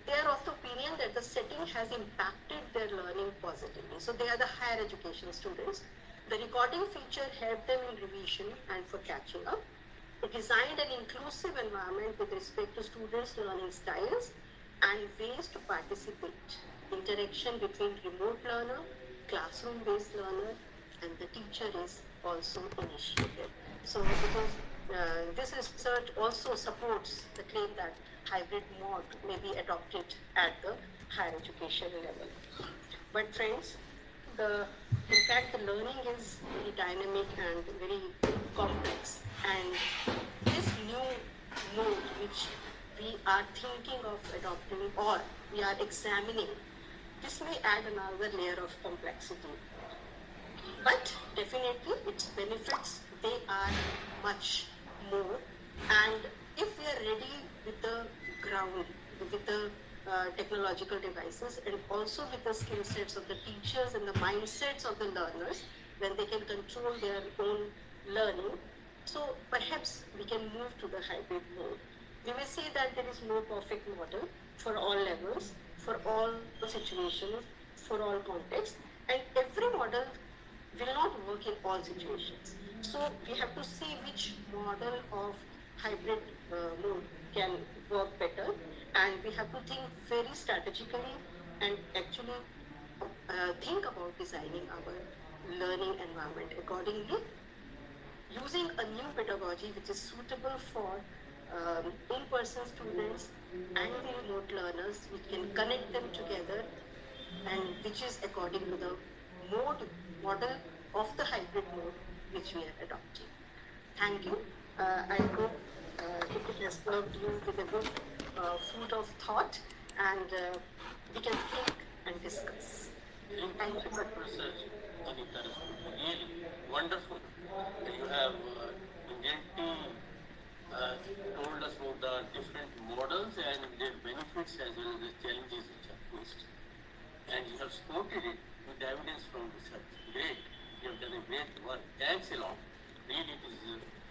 they are of the opinion that the setting has impacted their learning positively. So they are the higher education students. The recording feature helped them in revision and for catching up. It designed an inclusive environment with respect to students' learning styles and ways to participate. Interaction between remote learner, classroom-based learner, and the teacher is also initiated. So because this research also supports the claim that hybrid mode may be adopted at the higher education level. But friends, in fact, the learning is very dynamic and very complex. And this new mode which we are thinking of adopting or we are examining, this may add another layer of complexity. But definitely its benefits, they are much more. And if we are ready with the ground, with the technological devices and also with the skill sets of the teachers and the mindsets of the learners, when they can control their own learning, so perhaps we can move to the hybrid mode. We may say that there is no perfect model for all levels, for all situations, for all contexts, and every model will not work in all situations. So we have to see which model of hybrid mode can work better, and we have to think very strategically and actually think about designing our learning environment accordingly, using a new pedagogy which is suitable for in-person students and the remote learners, which can connect them together and which is according to the model of the hybrid mode which we are adopting. Thank you. I hope it has served you with a good food of thought, and we can think and discuss. Thank you for research, Anita. Really wonderful. You have brilliantly told us about the different models and their benefits as well as the challenges which are faced. And you have supported it with evidence from research. Great. You have done a great work. Thanks a lot. Really, it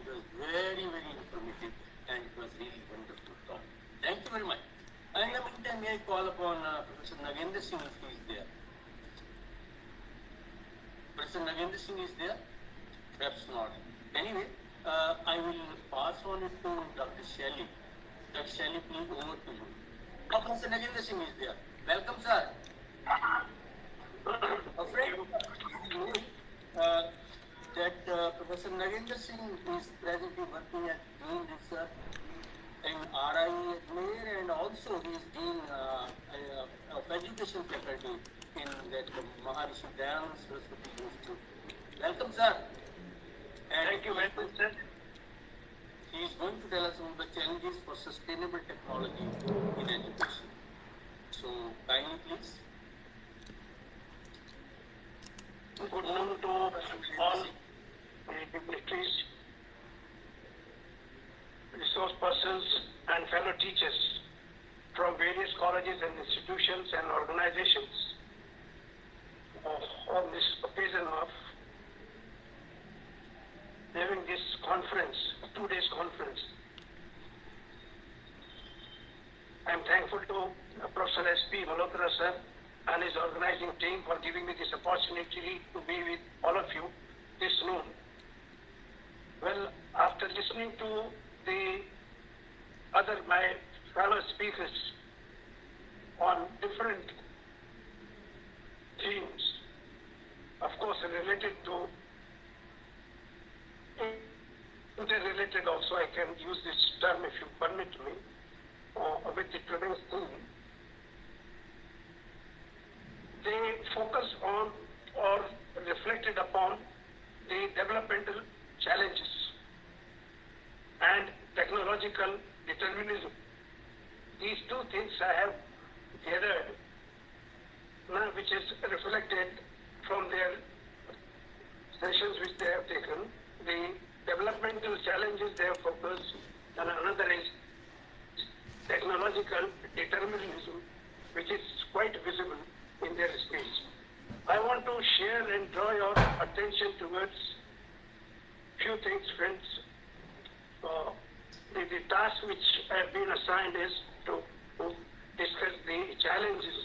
was very, very informative and it was really wonderful talk. Thank you very much. And in the meantime, may I call upon Professor Nagendra Singh if he is there. Professor Nagendra Singh is there? Perhaps not. Anyway, I will pass on it to Dr. Shelley. Dr. Shelley, please over to you. Oh, Professor Nagendra Singh is there. Welcome, sir. Afraid that Professor Nagendra Singh is presently working at Dean Research in RI Ajmer, and also he is Dean of Education Faculty in that Maharishi Dayananda Saraswati Institute. Welcome, sir. And thank you very much, sir. He is going to tell us about the challenges for sustainable technology in education. So, kindly please. Good noon to all dignitaries, resource persons, and fellow teachers from various colleges and institutions and organizations on this occasion of having this conference, 2 days conference. I am thankful to Professor S.P. Malhotra sir and his organizing team for giving me this opportunity to be with all of you this noon. Well, after listening to my fellow speakers on different themes, of course related to interrelated also, I can use this term if you permit me, with the today's theme. They focus on or reflected upon the developmental challenges and technological determinism. These two things I have gathered, which is reflected from their sessions which they have taken. The developmental challenges they have focused, and another is technological determinism, which is quite visible in their speech. I want to share and draw your attention towards few things, friends. The task which I have been assigned is to discuss the challenges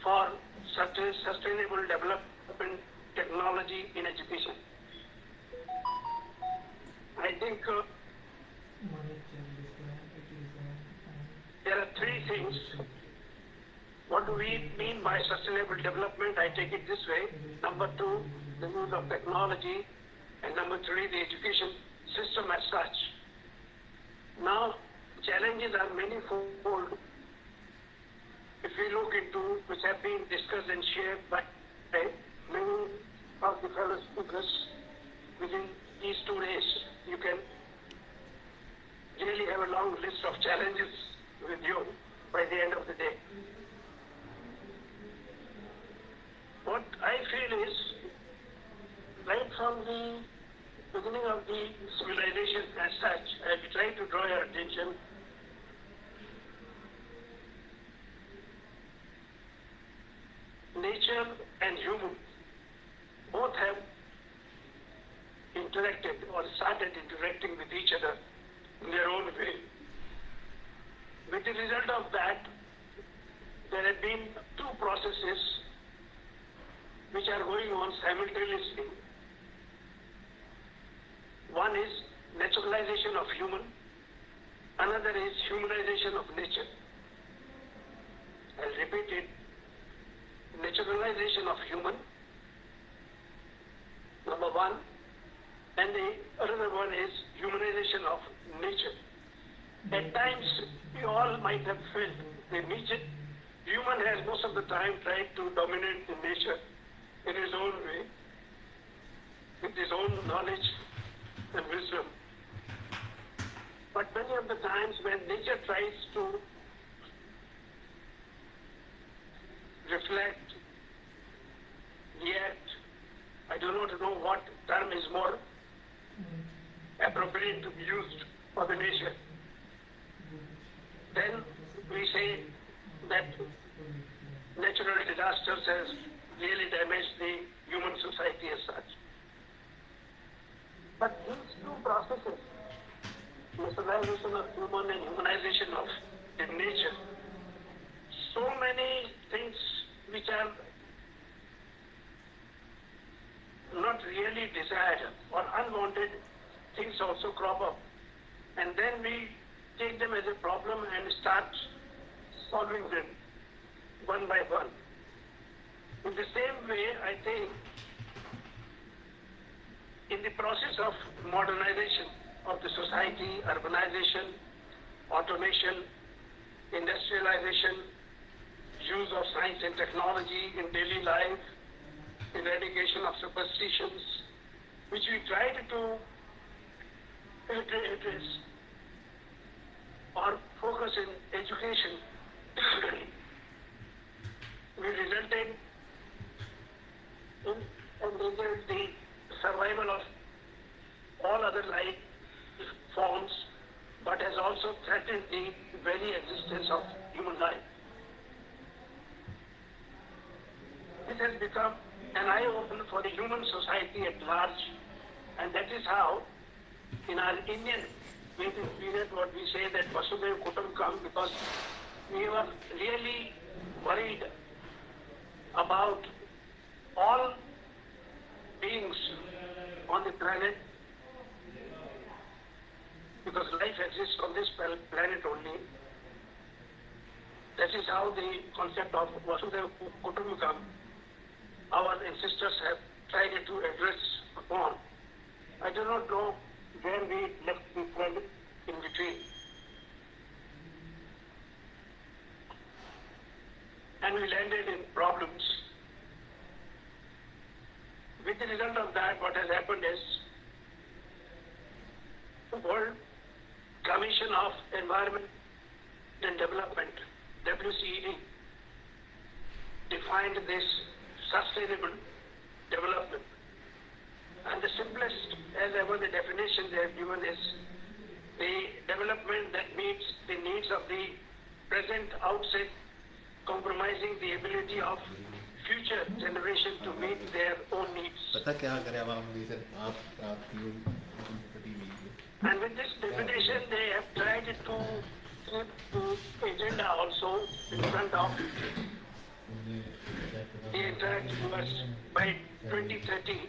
for sustainable development technology in education. I think there are three things. What do we mean by sustainable development? I take it this way. Number two, the use of technology. And number three, the education system as such. Now, challenges are manifold. If we look into, which have been discussed and shared by many of the fellow speakers within these 2 days, you can really have a long list of challenges with you by the end of the day. What I feel is, right from the beginning of the civilization as such, I try to draw your attention nature and human both have interacted or started interacting with each other in their own way. With the result of that, there have been two processes which are going on simultaneously. One is naturalization of human, another is humanization of nature. I'll repeat it. Naturalization of human, number one, and the other one is humanization of nature. At times, we all might have felt the nature, human has most of the time tried to dominate the nature in his own way, with his own knowledge and wisdom. But many of the times when nature tries to reflect, react, I do not know what term is more appropriate to be used for the nature, then we say that natural disasters has really damaged the human society as such. But these two processes, naturalization of human and humanization of the nature, so many things which are not really desired or unwanted things also crop up. And then we take them as a problem and start solving them one by one. In the same way, I think, in the process of modernization of the society, urbanization, automation, industrialization, use of science and technology in daily life, eradication of superstitions, which we tried to address or focus in education, we resulted in endangered the survival of all other life forms, but has also threatened the very existence of human life. This has become an eye-opener for the human society at large, and that is how, in our Indian waiting period, what we say that Vasudhaiva Kutumbakam, because we were really worried about all beings on the planet, because life exists on this planet only. That is how the concept of Vasudhaiva Kutumbakam, our ancestors have tried to address upon. I do not know where we left the thread in between. And we landed in problems. With the result of that, what has happened is the World Commission of Environment and Development, WCED, defined this sustainable development. And the simplest, as ever, the definition they have given is the development that meets the needs of the present outset, compromising the ability of future generation to meet their own needs. पता क्या करें अब हम sir आपकी And with this definition, they have tried to keep the agenda also in front of the entire US by 2030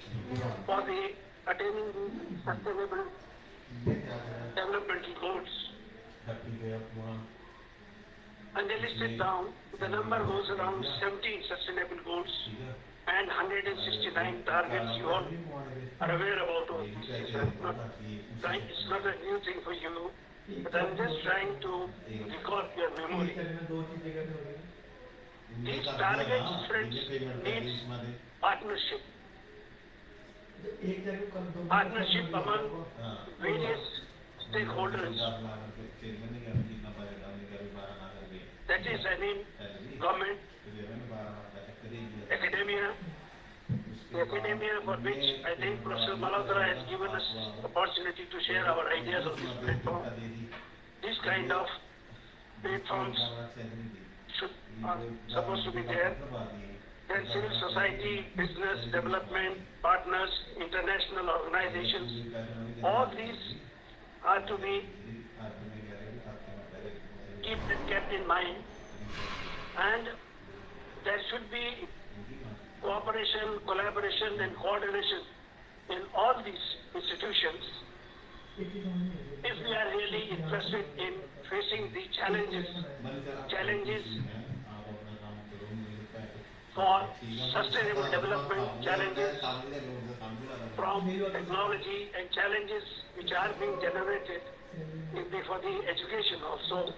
for the attaining the sustainable developmental goals. And they listed down, the number goes around 17 sustainable goals and 169 targets. You all are aware about all these things. It's not a new thing for you, but I'm just trying to recall your memory. These targets, friends, needs partnership. Partnership among various stakeholders. That is, government, academia, the academia for which I think Professor Malhotra has given us opportunity to share our ideas on this platform. This kind of platforms are supposed to be there. Then civil society, business, development, partners, international organizations, all these are to be kept in mind, and there should be cooperation, collaboration and coordination in all these institutions if we are really interested in facing the challenges for sustainable development, challenges from technology and challenges which are being generated for the education also.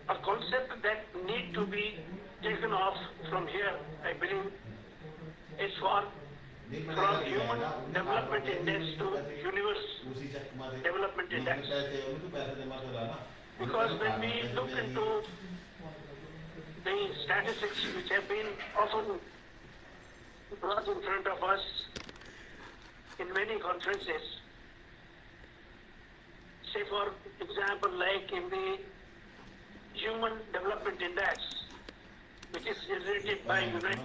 A concept that need to be taken off from here, I believe, is from Human Development Index to Universe Development Index. Because when we look into the statistics which have been often brought in front of us in many conferences, say for example like in the Human Development Index, which is generated by United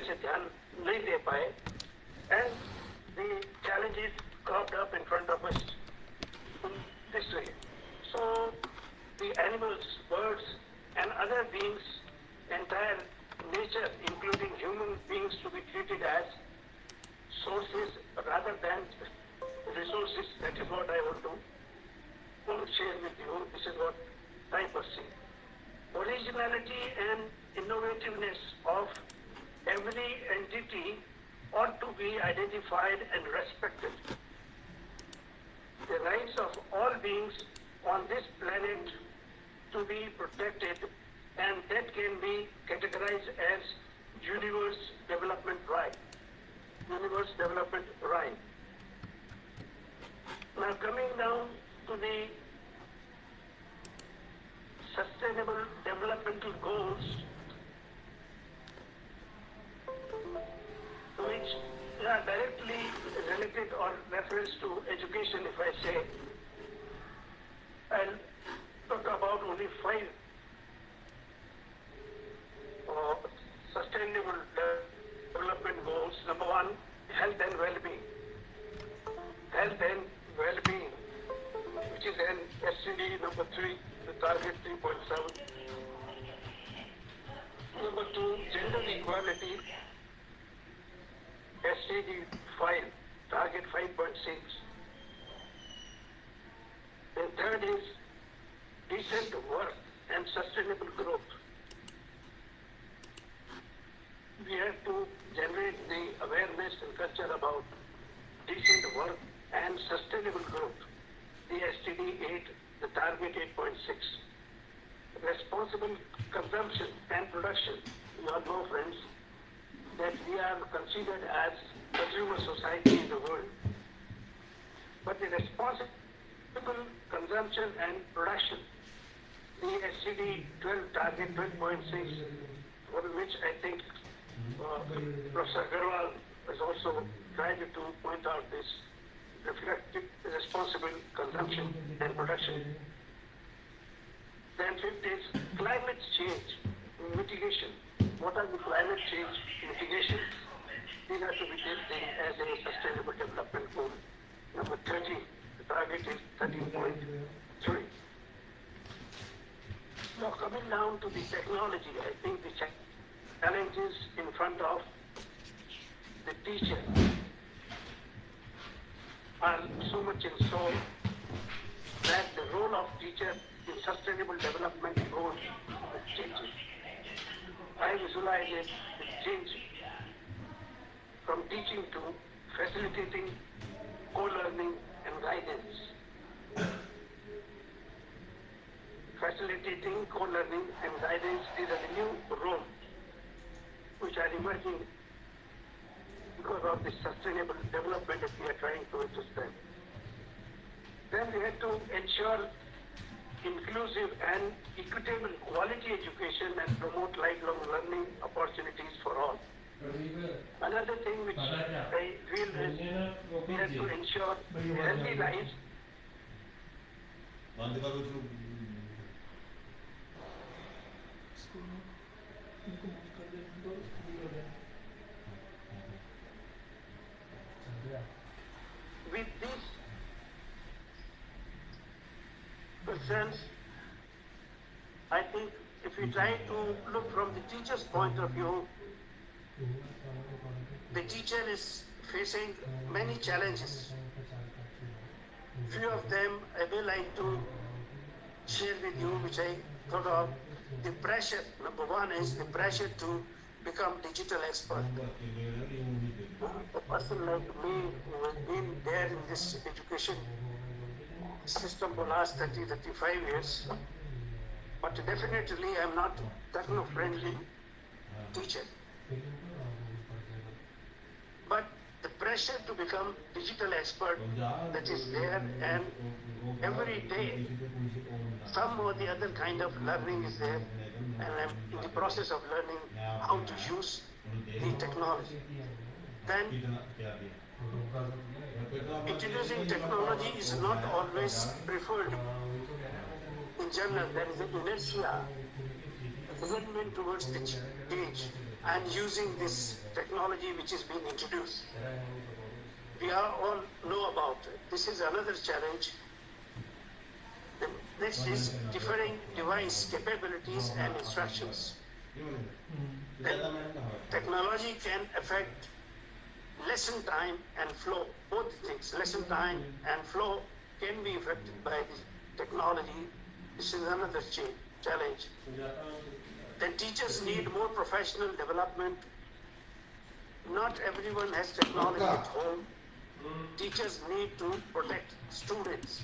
से ध्यान नहीं दे पाए, and the challenges cropped up in front of us in this way. So the animals, birds and other beings, entire nature including human beings, to be treated as sources rather than resources. That is what I want to share with you. This is what I perceive. Originality and innovativeness of every entity ought to be identified and respected. The rights of all beings on this planet to be protected, and that can be categorized as universe development right. Universe development right. Now coming down to the sustainable developmental goals, which are directly related or reference to education. If I say, I'll talk about only 5 sustainable development goals. Number 1, health and well-being. Health and well-being, which is an SCD number 3, the target 3.7. Number 2, gender equality, SCD 5, target 5.6. And third is decent work and sustainable growth. We have to generate the awareness and culture about decent work and sustainable growth. The STD 8, the target 8.6. Responsible consumption and production. You all know, friends, that we are considered as consumer society in the world. But the responsible consumption and production, the SCD 12, target 12.6, for which I think Professor Agarwal has also tried to point out this reflective, responsible consumption and production. Then fifth is climate change mitigation. What are the climate change mitigations? These are to be taken as a sustainable development goal. Number 30, the target is 13.3. Now coming down to the technology, I think the challenges in front of the teacher are so much in store that the role of teacher in sustainable development goals is changing. I visualize it changing from teaching to facilitating co-learning and guidance. Facilitating co-learning and guidance is a new role which are emerging because of the sustainable development that we are trying to understand. Then we have to ensure inclusive and equitable quality education and promote lifelong learning opportunities for all. Another thing which I feel is we have to ensure healthy lives. With these concerns, I think if we try to look from the teacher's point of view, the teacher is facing many challenges. Few of them I will like to share with you, which I thought of. The pressure, number 1 is the pressure to become digital expert. A person like me who has been there in this education system for the last 30-35 years, but definitely I am not techno-friendly teacher. But the pressure to become digital expert that is there, and every day some or the other kind of learning is there, and I'm in the process of learning how to use the technology. Then introducing technology is not always preferred. In general, there is an inertia, resentment towards the change. and using this technology which is being introduced. We all know about it. This is another challenge. This is differing device capabilities and instructions. Then technology can affect lesson time and flow. Both things, lesson time and flow, can be affected by the technology. This is another challenge. Then teachers need more professional development. Not everyone has technology at home. Teachers need to protect students.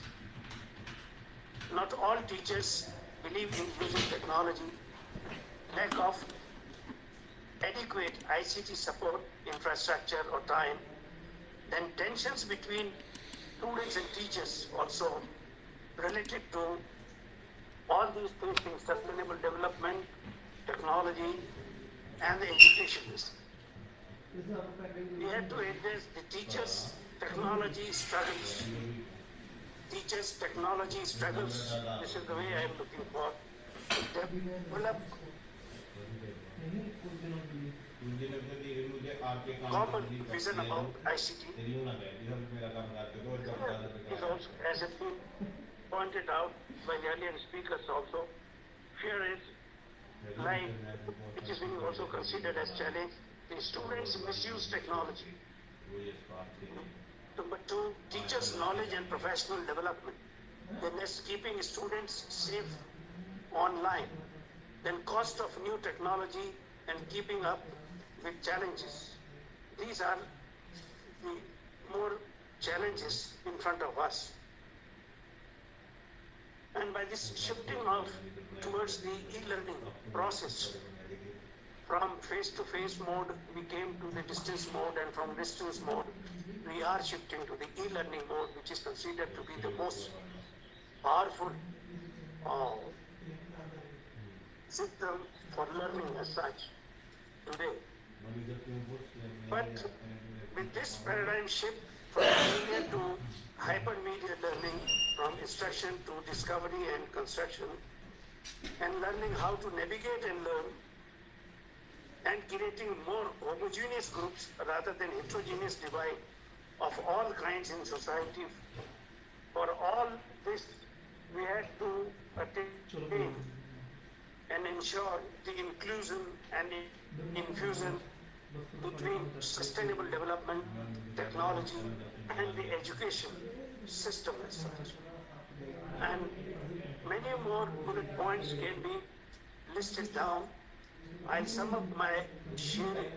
Not all teachers believe in using technology. Lack of adequate ICT support, infrastructure or time. Then tensions between students and teachers also related to all these three things: sustainable development, technology, and the education. We have to address the teachers' technology struggles. Teachers' technology struggles. This is the way I am looking for to develop common vision about ICT. Is also, as has been pointed out by the earlier speakers also, fear is like, which is being also considered as challenge. The students misuse technology. Number two, teachers' knowledge and professional development. Then there's keeping students safe online. Then cost of new technology and keeping up with challenges. These are the more challenges in front of us. And by this shifting towards the e-learning process, from face-to-face mode, we came to the distance mode, and from distance mode, we are shifting to the e-learning mode, which is considered to be the most powerful system for learning as such today. But with this paradigm shift from media to hypermedia learning, from instruction to discovery and construction, and learning how to navigate and learn, and creating more homogeneous groups rather than heterogeneous divide of all kinds in society. For all this, we had to attain and ensure the inclusion and infusion between sustainable development, technology, and the education system as such. And many more bullet points can be listed down. I'll sum up my sharing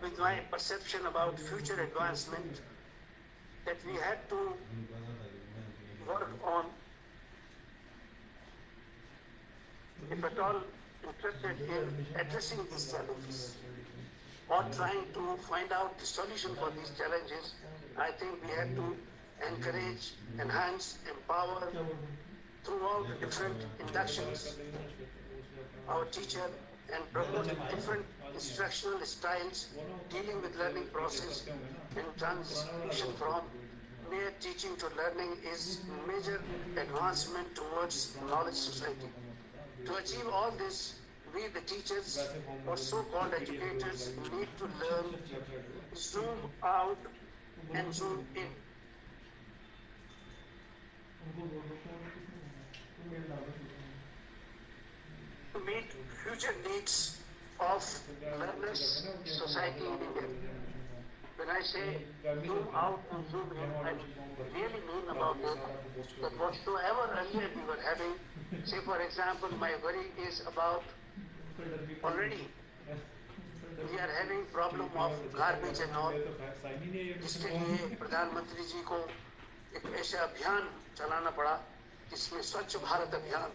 with my perception about future advancement, that we had to work on, if at all interested in addressing these challenges or trying to find out the solution for these challenges. I think we have to encourage, enhance, empower through all the different inductions our teacher, and promote different instructional styles dealing with learning process, and transition from mere teaching to learning is major advancement towards knowledge society. To achieve all this, we the teachers or so-called educators need to learn, zoom out and zoom in. To meet future needs of learners society in India. When I say zoom out and zoom in, I really mean about it that whatsoever earlier we were having, say for example, my worry is about already we are having problem of garbage and all. जिसके लिए प्रधानमंत्री जी को एक ऐसा अभियान चलाना पड़ा जिसमें स्वच्छ भारत अभियान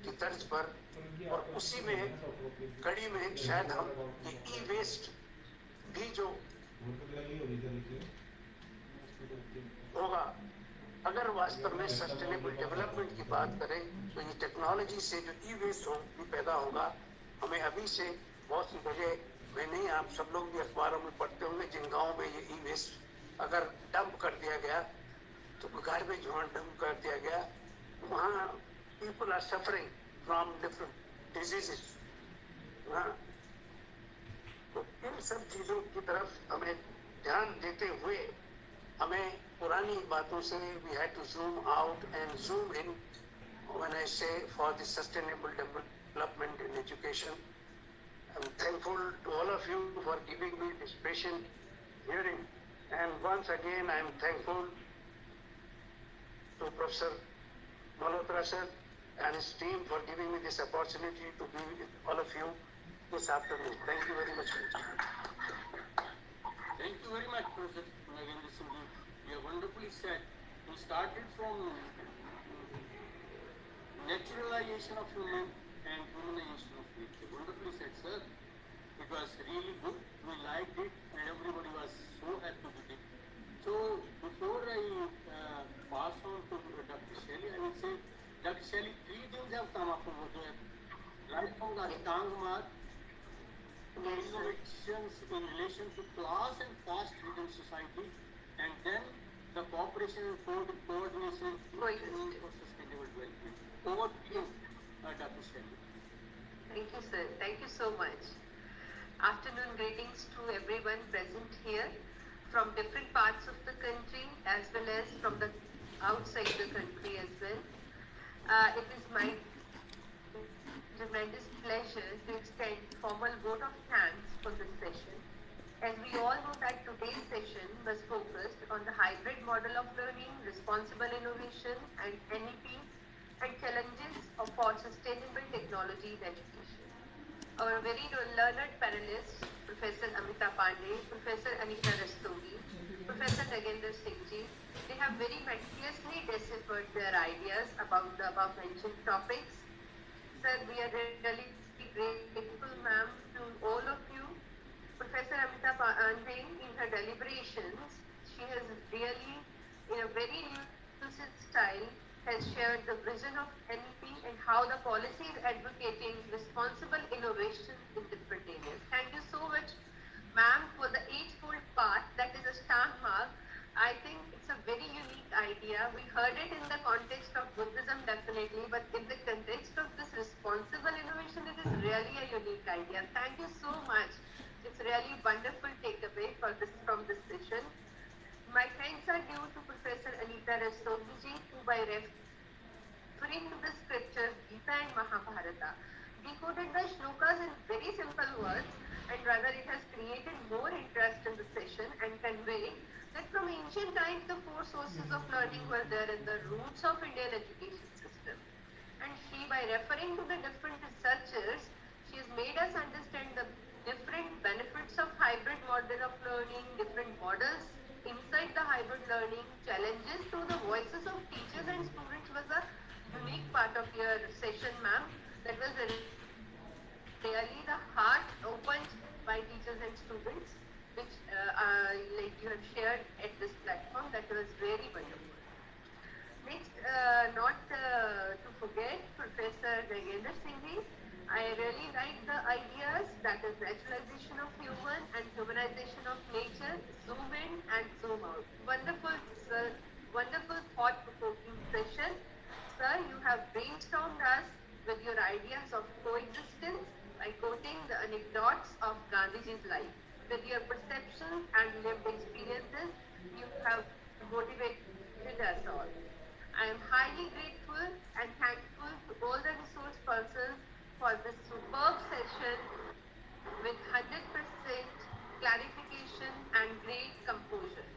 की तर्ज पर, और उसी में कड़ी में शायद हम ये ई वेस्ट भी जो होगा, अगर वास्तव में सस्टेनेबल डेवलपमेंट की बात करें तो ये टेक्नोलॉजी से जो ई वेस्ट भी पैदा होगा। हमें अभी से बहुत सी जगह, मैं नहीं, आप सब लोग भी अखबारों में पढ़ते होंगे, जिन गाँव में ये ई वेस्ट अगर डंप कर दिया गया तो गार्बेज वहाँ डंप कर दिया गया, वहाँ people are suffering from different diseases सारी बातों से we had to zoom out and zoom in when I say for the sustainable development in education. I'm thankful to all of you for giving me this patient hearing, and once again I am thankful to Professor Malhotra sir and his team for giving me this opportunity to be with all of you this afternoon. Thank you very much. Thank you very much, Professor Nagendra Singh. You have wonderfully said. We started from naturalization of human and humanization of nature. Wonderfully said, sir. It was really good. We liked it, and everybody was so happy with it. So, before I pass on to Dr. Shelley, I will say, Dr. Shelley, three things have come up over there. Right from the Ashtang mark, innovations in relation to class and caste-ridden society, and then the cooperation and coordination for sustainable development. Over to you, Dr. Shelley. Thank you, sir. Thank you so much. Afternoon greetings to everyone present here from different parts of the country as well as from the outside the country as well. It is my tremendous pleasure to extend formal vote of thanks for this session. As we all know that today's session was focused on the hybrid model of learning, responsible innovation and NEP and challenges for sustainable technology in education. Our very learned panelists, Professor Amita Pandey, Professor Anita Rastogi, Professor Nagendra Singh ji, they have very meticulously deciphered their ideas about the above mentioned topics. Sir, we are really grateful, ma'am, to all of you. Professor Amita Pandey, in her deliberations, she has really, in a very lucid style, has shared the vision of NEP and how the policy is advocating responsible innovation in different areas. Thank you so much, ma'am, for the eightfold path that is a star mark. I think it's a very unique idea. We heard it in the context of Buddhism definitely, but in the context of this responsible innovation, it is really a unique idea. Thank you so much. It's really wonderful takeaway from this session. My thanks are due to Professor Anita Rastogi, who by referring to the scriptures Gita and Mahabharata, decoded the shlokas in very simple words, and rather it has created more interest in the session and conveyed that from ancient times the four sources of learning were there in the roots of Indian education system. And she, by referring to the different researchers, she has made us understand the different benefits of hybrid model of learning, different models inside the hybrid learning, challenges to the voices of teachers and students was a unique part of your session, ma'am. That was really the heart opened by teachers and students, which like you have shared at this platform. That was very wonderful. Next, not to forget Professor Nagendra Singh. I really like the ideas, that is naturalization of human and humanization of nature, zoom in and zoom out. Wonderful, sir. Wonderful thought-provoking session. Sir, you have brainstormed us with your ideas of coexistence by quoting the anecdotes of Gandhiji's life. With your perceptions and lived experiences, you have motivated us all. I am highly grateful and thankful to all the resource persons for this superb session with 100% clarification and great composure.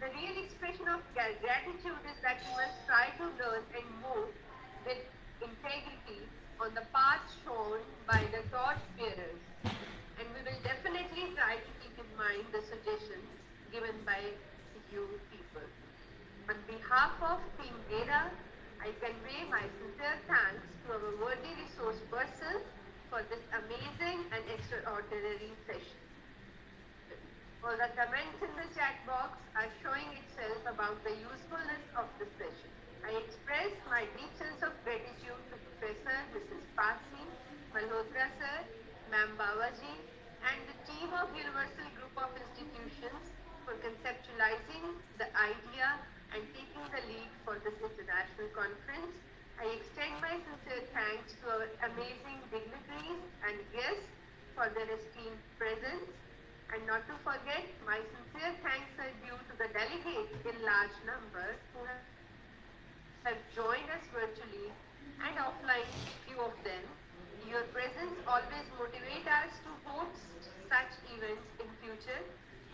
The real expression of gratitude is that you must try to learn and move with integrity on the path shown by the torch bearers. And we will definitely try to keep in mind the suggestions given by you people. On behalf of Team GERA, I convey my sincere thanks to our worthy resource persons for this amazing and extraordinary session. All the comments in the chat box are showing itself about the usefulness of this session. I express my deep sense of gratitude to Professor Mrs. Pasi, Malhotra sir, Ma'am Babaji, and the team of Universal Group of Institutions for conceptualizing the idea and taking the lead for this international conference. I extend my sincere thanks to our amazing dignitaries and guests for their esteemed presence. And not to forget, my sincere thanks are due to the delegates in large large number who have joined us virtually and offline, few of them. Your presence always motivates us to host such events in future.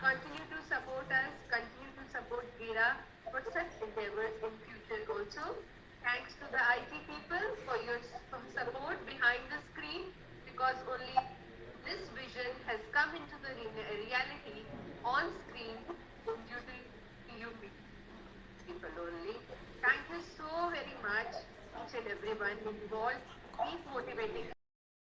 Continue to support us, continue to support GERA for such endeavors in future also. Thanks to the IT people for your support behind the screen, because only this vision has come into the reality on screen due to you people only. Thank you so very much, each and everyone involved. Keep motivating